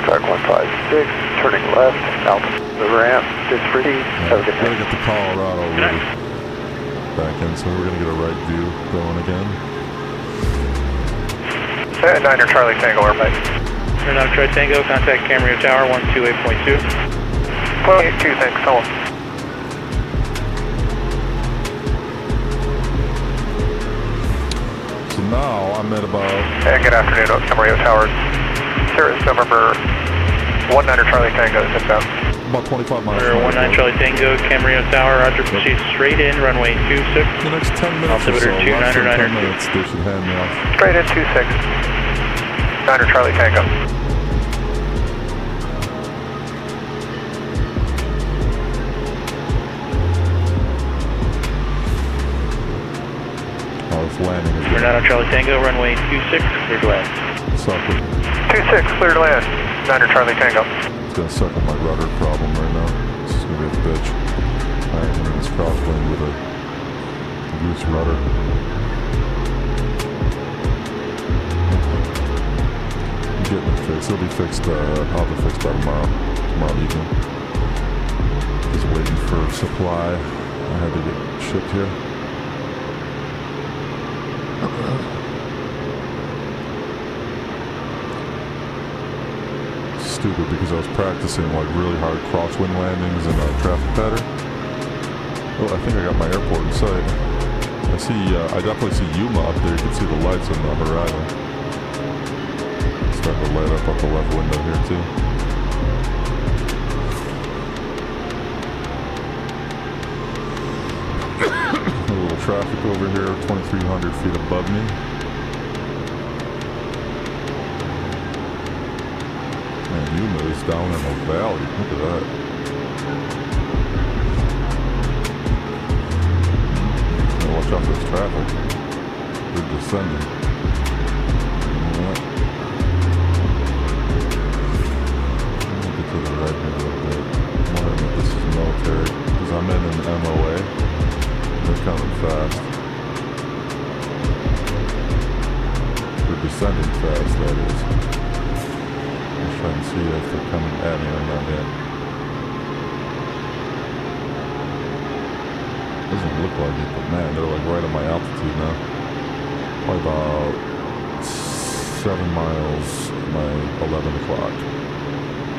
Track 156, turning left, Alpha to the ramp, good for you. Have a good Gotta night. get the Colorado River back in, so we're gonna get a right view going again. 9 Charlie Tango, airplane. 9 Charlie Tango, contact Camarillo Tower 128.2. 182, thanks, so on. So now I'm at about And good afternoon, Camarillo Tower. Cirrus, November 19 Charlie Tango, is inbound. about 25 miles. 19 Charlie Tango, Camarillo Tower, Roger, proceed straight in, runway 26. The next 10 minutes or so, Altimeter less than 10 299. minutes, they should hand me off. Straight in 26. 9 Charlie Tango. Oh, this landing is We're good. 9 Charlie Tango, runway 26, clear to land. Sucker. 26, clear to land. 9 Charlie Tango. It's gonna suck on my rudder problem right now. This is gonna be a bitch. Alright, I'm in this crosswind with a goose rudder. I'm getting it fixed. It'll be fixed, I'll be fixed by tomorrow evening. Just waiting for supply. I had to get shipped here. Stupid because I was practicing like really hard crosswind landings and traffic pattern. Oh, I think I got my airport in sight. I definitely see Yuma up there. You can see the lights on the horizon. Starting to light up the left window here too. traffic over here, 2,300 feet above me. Man, Yuma is down in the valley. Look at that. Watch out for this traffic. They're descending. Yeah. I'll get to the right here a little bit. I'm wondering if this is military, because I'm in an MOA. They're coming fast. They're descending fast, that is. I'm trying to see if they're coming at me or not yet. Doesn't look like it, but man, they're like right at my altitude now. Probably about 7 miles by 11 o'clock.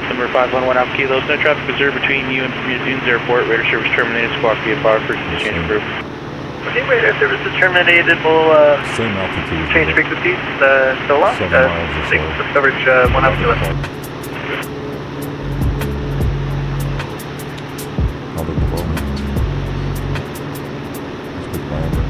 Number 511 Alpha Kilo, no traffic observed between you and Bermuda Dunes Airport. Radar service terminated. Squawk VFR for change approved. Okay, radar service is terminated. We'll same altitude. change frequencies. So long. 7 miles or so. Coverage 1 Alpha Kilo. Oh, they're below me. That's big lander.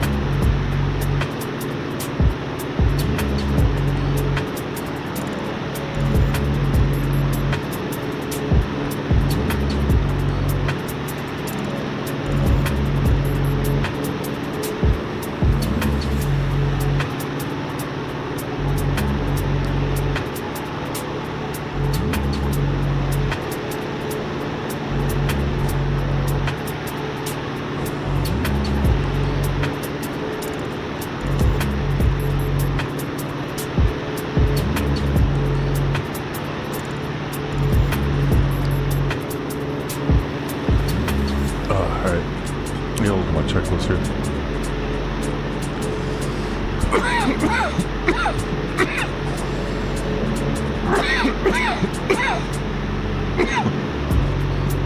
Checklist here.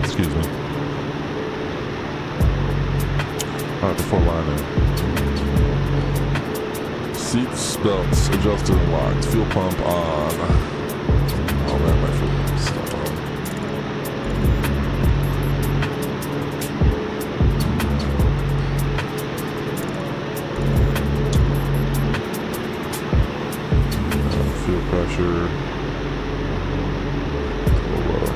Excuse me. Alright, before landing. Seats, belts adjusted and locked. Fuel pump on. Oh man, my fuel pump's still on. Pressure low.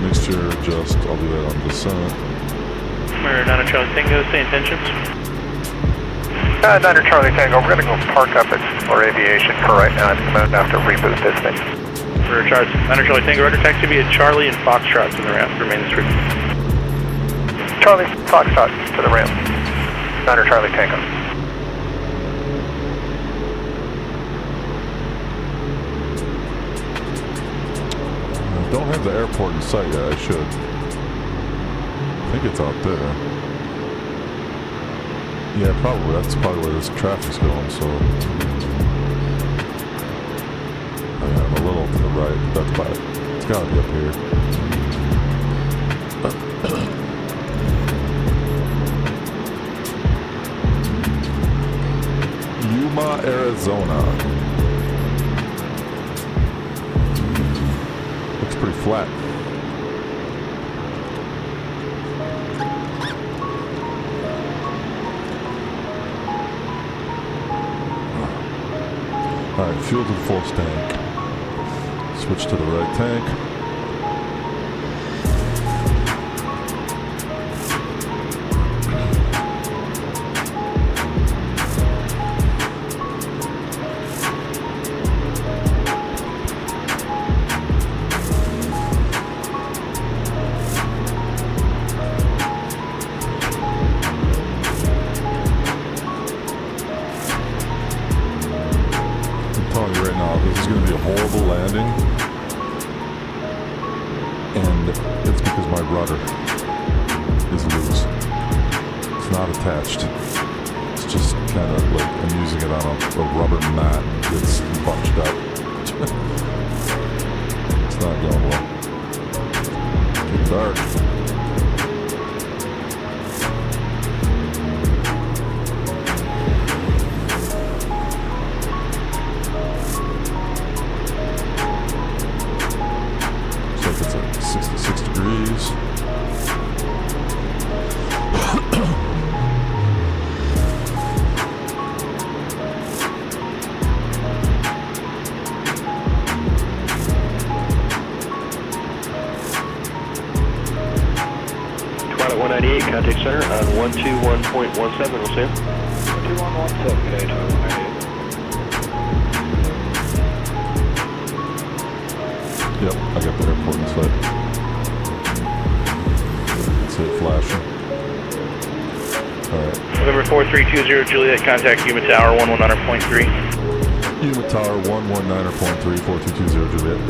Mixture adjust, I'll do that on descent. We're Niner Charlie Tango, stay in tensions. Niner Charlie Tango, we're going to go park up at for aviation for right now. It's going to have to reboot this thing. We're Niner Charlie Tango, rudder taxi via Charlie and Foxtrot to the ramp. Remain this route. Charlie Foxtrot to the ramp. Niner Charlie Tango. Don't have the airport in sight yet, I should. I think it's out there. Yeah, probably. That's probably where this traffic's going, so. I mean, I'm a little to the right, but that's by. It's gotta be up here. Yuma, Arizona. Looks pretty flat. Alright, fuel to the full tank. Switch to the right tank. Landing, and it's because my rudder is loose. It's not attached. It's just kind of like I'm using it on a rubber mat. It's bunched up. It's not going well. It's getting dark. Pilot 198, contact center on 121.17, we'll see you. 2117, good day, Pilot 198. Yep, I got the airport in sight. See it flashing. Alright. November 4320 Juliet, contact Yuma Tower 119.3. Yuma Tower 119.3, 4220 Juliet.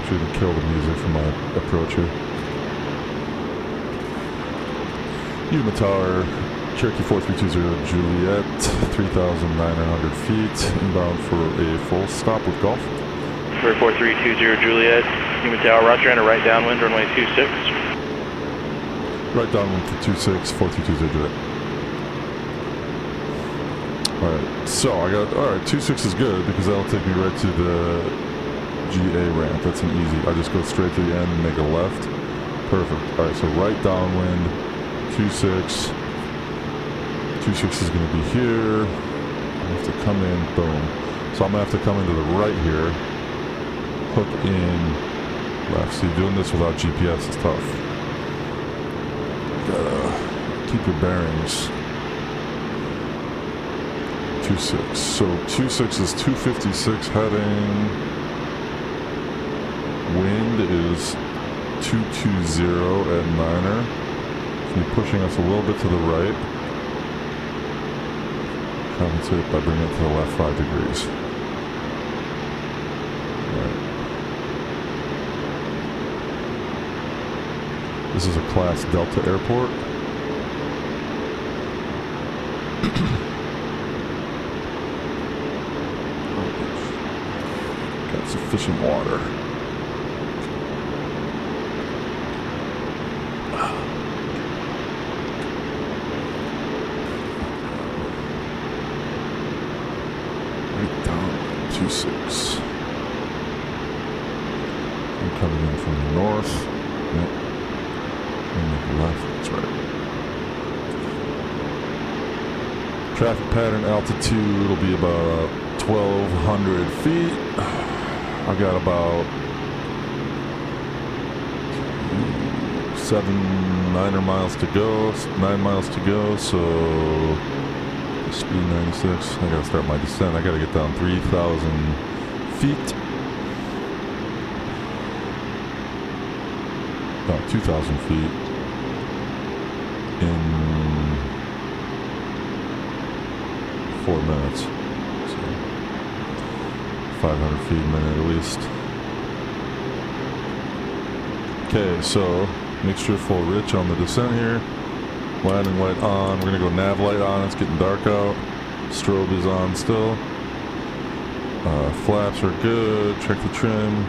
Shouldn't kill the music from my approach here. Yuma Tower, Cherokee 4320 Juliet, 3,900 feet, inbound for a full stop with golf. November 4320 Juliet, Yuma Tower, roger, and a right downwind, runway 26. Right downwind for 26, 4220 Juliet. Alright, so I got, alright, 26 is good because that'll take me right to the GA ramp. That's an easy, I just go straight to the end and make a left. Perfect. Alright, so right downwind, 26. 26 is going to be here. I have to come in, boom. So I'm going to have to come into the right here, hook in left. See, doing this without GPS is tough. Gotta keep your bearings. 26. So 26 is 256 heading. Wind is 220 at 9er. So you're pushing us a little bit to the right. Compensate by bringing it to the left 5 degrees. Right. This is a Class Delta airport. Got sufficient water. Right down 26. I'm coming in from the north. Yep. And the left, that's right. Traffic pattern altitude will be about 1,200 feet. I got about 9 miles to go, 9 miles to go, so speed 96. I gotta start my descent. I gotta get down 3,000 feet. About 2,000 feet in 4 minutes. So 500 feet a minute at least. Okay, so mixture full rich on the descent here. Landing light on. We're gonna go nav light on. It's getting dark out. Strobe is on still. Flaps are good. Check the trim.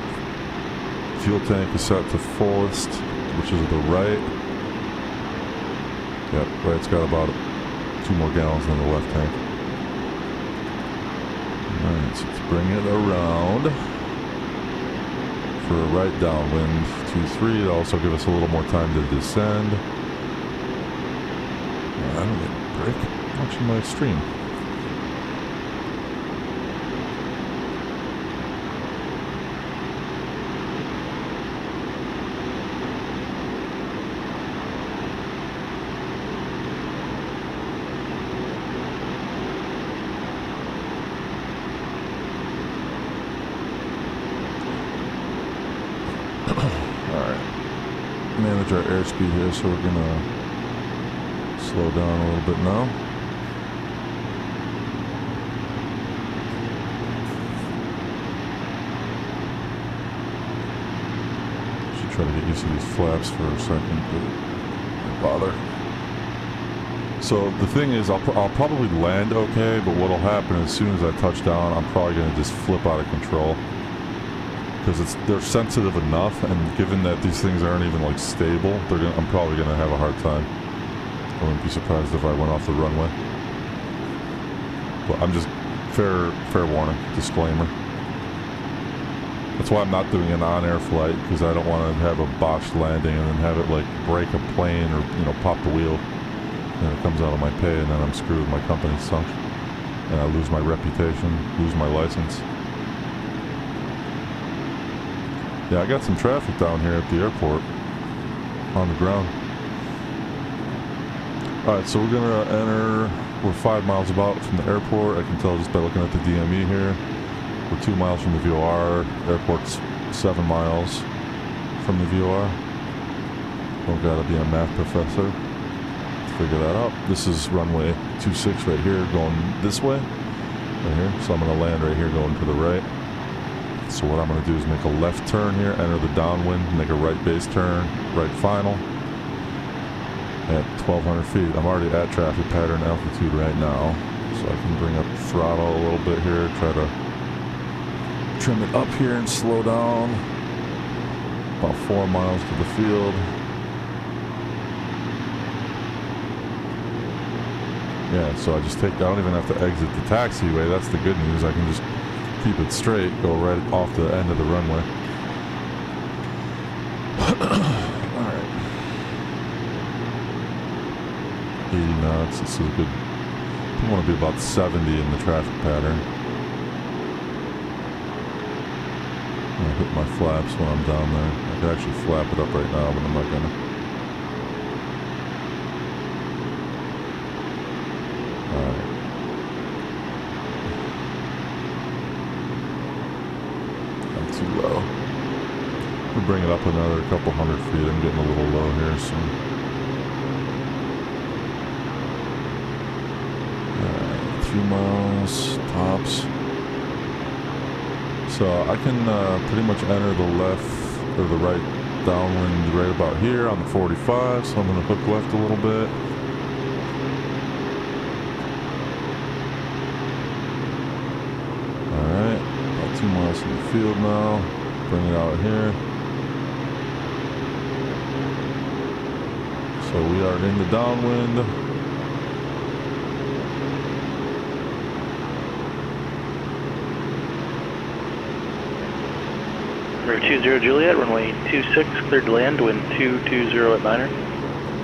Fuel tank is set to fullest, which is the right. Yep, right's got about 2 more gallons than the left tank. Alright, so let's bring it around for a right downwind 23. It'll also give us a little more time to descend. I don't get a break watching my stream. Alright. Manage our airspeed here, so we're gonna slow down a little bit now. Should try to get used to these flaps for a second, but don't bother. So the thing is, I'll probably land okay, but what'll happen as soon as I touch down, I'm probably gonna just flip out of control. Because they're sensitive enough, and given that these things aren't even like stable, I'm probably gonna have a hard time. I wouldn't be surprised if I went off the runway. But I'm just fair warning, disclaimer. That's why I'm not doing an on-air flight, because I don't want to have a botched landing and then have it like break a plane or pop the wheel. and it comes out of my pay, and then I'm screwed. My company's sunk, and I lose my reputation, lose my license. Yeah, I got some traffic down here at the airport on the ground. Alright, so we're gonna enter, we're 5 miles about from the airport. I can tell just by looking at the DME here. We're 2 miles from the VOR. Airport's 7 miles from the VOR. Don't gotta be a math professor to figure that out. This is runway 26 right here, going this way, right here. So I'm gonna land right here, going to the right. So what I'm gonna do is make a left turn here, enter the downwind, make a right base turn, right final, at 1,200 feet. I'm already at traffic pattern altitude right now, so I can bring up throttle a little bit here, try to trim it up here and slow down. About 4 miles to the field. Yeah, so I just take, I don't even have to exit the taxiway. That's the good news. I can just keep it straight, go right off the end of the runway. Alright. 80 knots. This is good. I want to be about 70 in the traffic pattern. I'll hit my flaps when I'm down there. I could actually flap it up right now, but I'm not gonna. Alright. I'm too low. We'll bring it up another couple hundred feet. I'm getting a little low here, so. Alright, 3 miles tops. So I can pretty much enter the left or the right downwind right about here on the 45. So I'm going to hook left a little bit. Alright, about 2 miles from the field now. Bring it out here. So we are in the downwind. Number 20 Juliet, runway 26, cleared to land, wind 220 at Niner.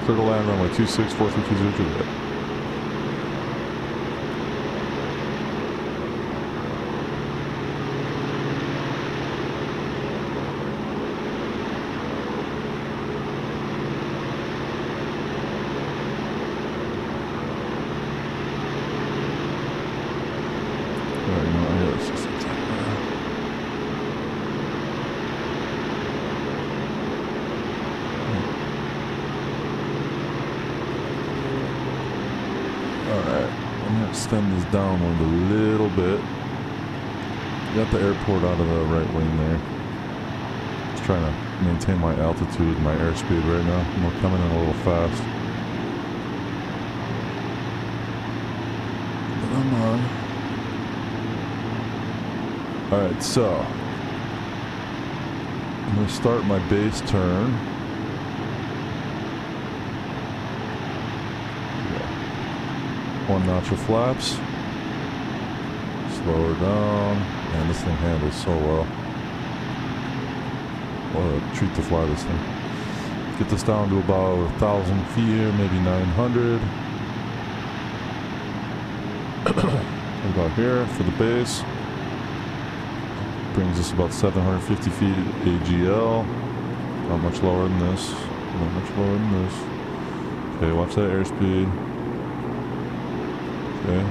Clear to land, runway 26, 4320 Juliet. Extend this downwind a little bit. Got the airport out of the right wing there. Just trying to maintain my altitude and my airspeed right now. We're coming in a little fast. But I'm on. Alright, so I'm going to start my base turn. One notch of flaps. Slow her down. Man, this thing handles so well. What a treat to fly this thing. Get this down to about 1,000 feet here, maybe 900. About here for the base. Brings us about 750 feet AGL. Not much lower than this. Not much lower than this. Okay, watch that airspeed. Okay.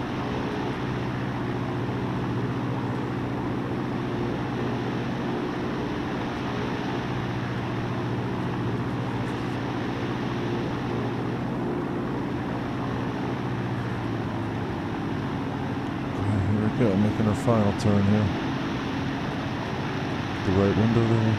Here we go, making our final turn here. The right window there.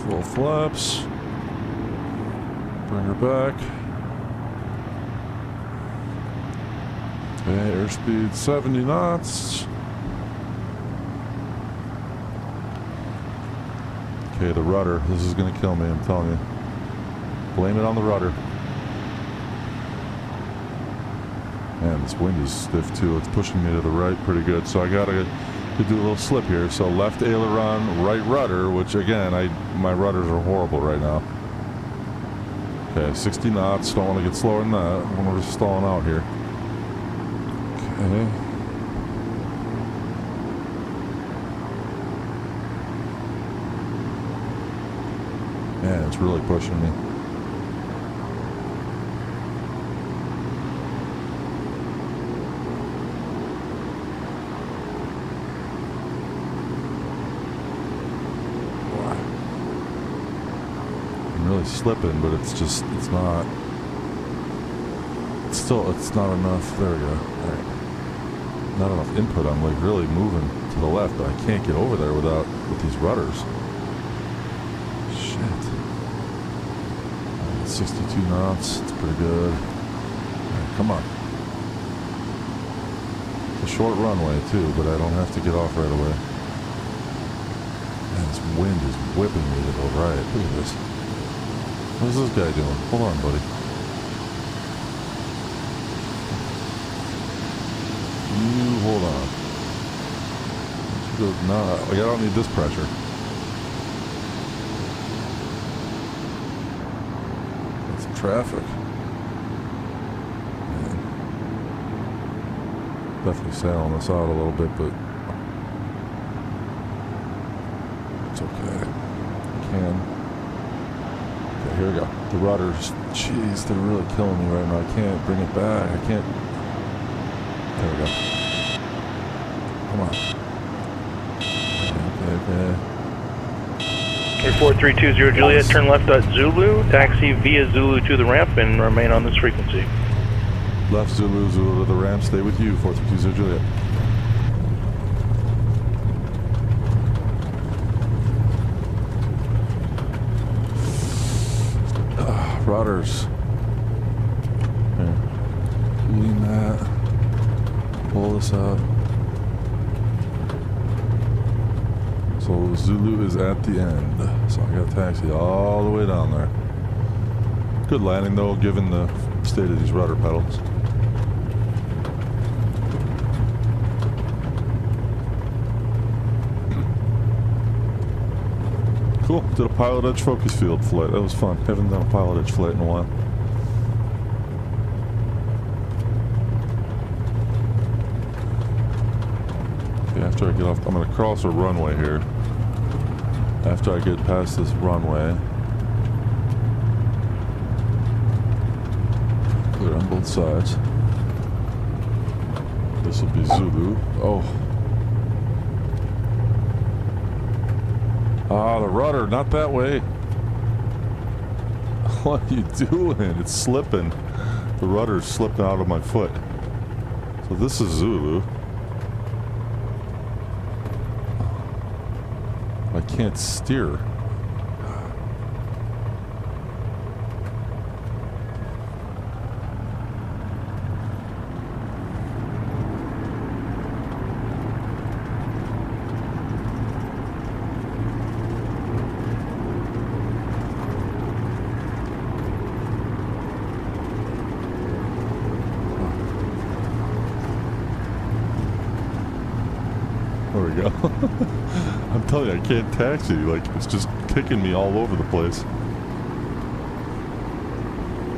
Full flaps. Bring her back. Okay, airspeed 70 knots. Okay, the rudder. This is gonna kill me, I'm telling you. Blame it on the rudder. Man, this wind is stiff too. It's pushing me to the right pretty good. So I gotta do a little slip here. So left aileron, right rudder, which again, my rudders are horrible right now. Okay, 60 knots. Don't want to get slower than that when we're stalling out here. Okay. Man, it's really pushing me. Slipping, but it's not enough. There we go. All right. Not enough input. I'm like really moving to the left, but I can't get over there with these rudders. Shit. 62 knots. It's pretty good. All right, come on. It's a short runway too, but I don't have to get off right away. Man, this wind is whipping me to the right. Look at this. What's this guy doing? Hold on, buddy. You hold on. No, I don't need this pressure. That's traffic. Man. Definitely sailing this out a little bit, but it's okay. I can. Here we go. The rudders, jeez, they're really killing me right now. I can't bring it back. I can't. There we go. Come on. Okay. 4320 Juliet, turn left at Zulu, taxi via Zulu to the ramp and remain on this frequency. Left Zulu, Zulu to the ramp, stay with you, 4320 Juliet. Rudders. Lean that. Pull this up. So Zulu is at the end. So I got a taxi all the way down there. Good landing though, given the state of these rudder pedals. Cool. Did a Pilotedge focus field flight. That was fun. Haven't done a Pilotedge flight in a while. Okay, after I get off, I'm going to cross a runway here. After I get past this runway. Clear on both sides. This will be Zulu. Oh. Ah, the rudder, not that way. What are you doing? It's slipping. The rudder's slipping out of my foot. So this is Zulu. I can't steer. There we go. I'm telling you, I can't taxi. Like, it's just kicking me all over the place.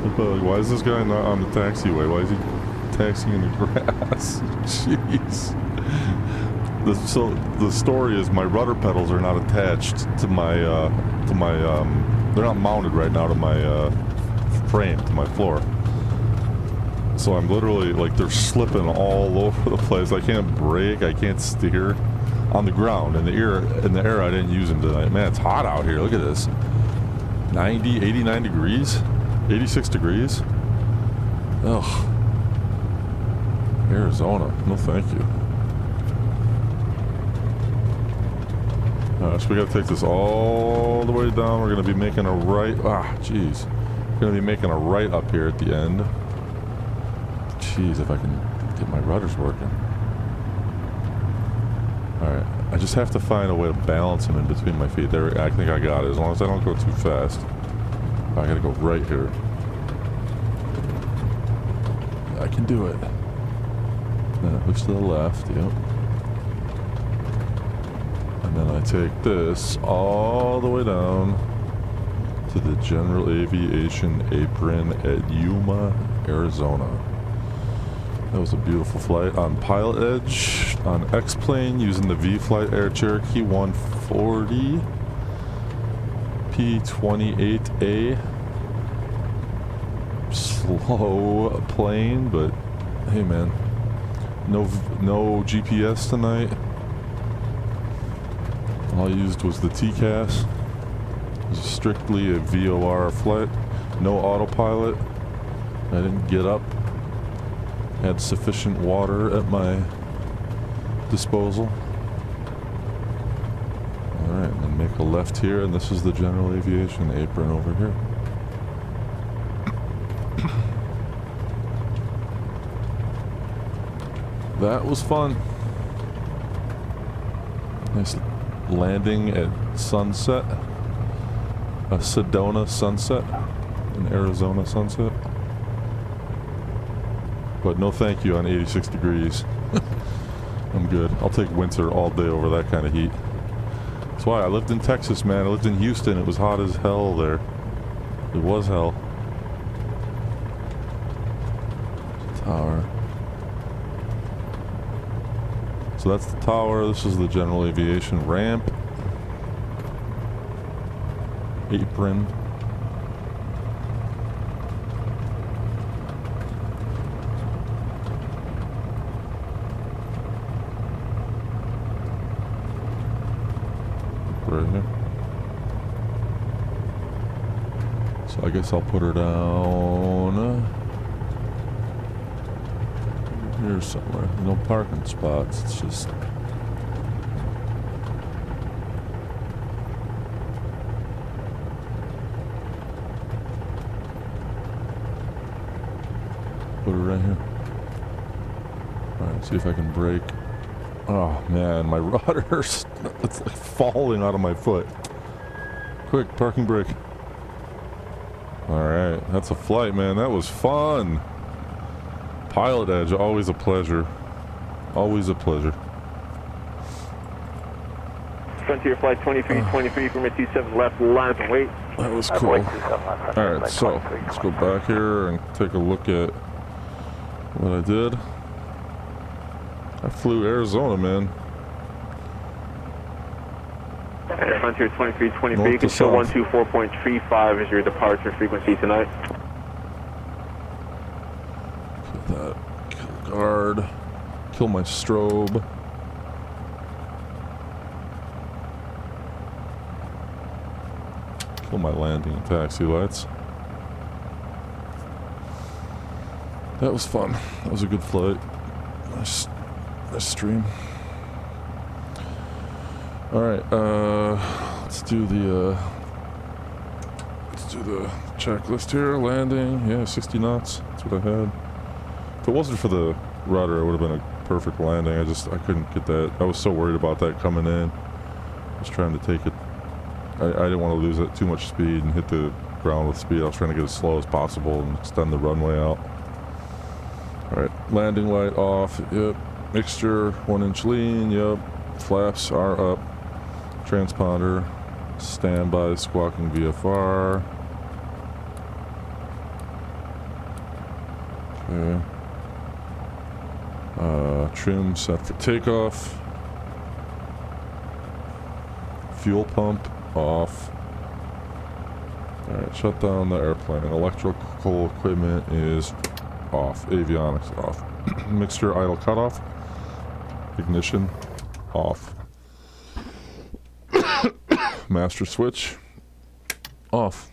Like, why is this guy not on the taxiway? Why is he taxiing in the grass? Jeez. So the story is my rudder pedals are not attached to my they're not mounted right now to my frame, to my floor. So I'm literally, like, they're slipping all over the place. I can't brake, I can't steer. On the ground, in the air, I didn't use them tonight. Man, it's hot out here. Look at this. 90, 89 degrees? 86 degrees? Ugh. Arizona. No thank you. So we gotta take this all the way down. We're gonna be making a right. Ah, jeez. We're gonna be making a right up here at the end. Jeez, if I can get my rudders working. Alright, I just have to find a way to balance them in between my feet. There, I think I got it, as long as I don't go too fast. I gotta go right here. I can do it. Then it looks to the left, yep. And then I take this all the way down to the General Aviation apron at Yuma, Arizona. That was a beautiful flight on Pilotedge, on X-Plane, using the V-Flight Air Cherokee 140 P28A. Slow plane, but hey man, no GPS tonight. All I used was the TCAS. It was strictly a VOR flight, no autopilot. I didn't get up. Had sufficient water at my disposal. Alright, and then make a left here, and this is the General Aviation apron over here. That was fun. Nice landing at sunset. A Sedona sunset. An Arizona sunset. But no thank you on 86 degrees. I'm good. I'll take winter all day over that kind of heat. That's why I lived in Texas, man. I lived in Houston. It was hot as hell there. It was hell. Tower. So that's the tower. This is the General Aviation ramp. Apron. Right here. So I guess I'll put her down here somewhere. No parking spots. It's just put her right here. Alright, see if I can brake. Oh man, my rudder's it's like falling out of my foot. Quick, parking brake. Alright, that's a flight, man. That was fun. Pilotedge, always a pleasure. Always a pleasure. Frontier Flight 2323 from 27 left, line up and wait. That was cool. Alright, so let's go back here and take a look at what I did. I flew Arizona, man. Frontier 2323, control 124.35 is your departure frequency tonight. Kill that. Kill guard. Kill my strobe. Kill my landing and taxi lights. That was fun. That was a good flight. Nice stream. Alright, let's do the checklist here. Landing, yeah, 60 knots. That's what I had. If it wasn't for the rudder, it would have been a perfect landing. I couldn't get that. I was so worried about that coming in. I was trying to take it. I didn't want to lose it too much speed and hit the ground with speed. I was trying to get as slow as possible and extend the runway out. Alright, landing light off, yep. Mixture, 1-inch lean, yep. Flaps are up. Transponder, standby, squawking VFR. Okay. Trim set for takeoff. Fuel pump off. Alright, shut down the airplane. Electrical equipment is off. Avionics off. Mixture idle cutoff. Ignition off. Master switch off.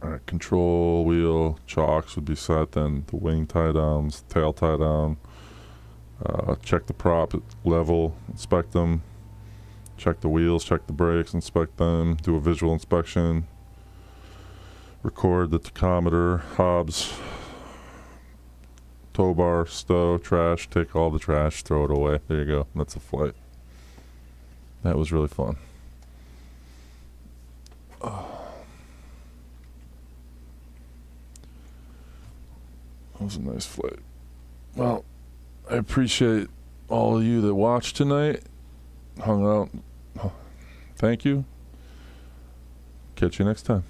Alright, control wheel chocks would be set, then the wing tie downs, tail tie down. Check the prop level, inspect them. Check the wheels, check the brakes, inspect them, do a visual inspection. Record the tachometer, hobs, tow bar, stow, trash, take all the trash, throw it away. There you go. That's a flight. That was really fun. That was a nice flight. Well, I appreciate all of you that watched tonight, hung out. Thank you. Catch you next time.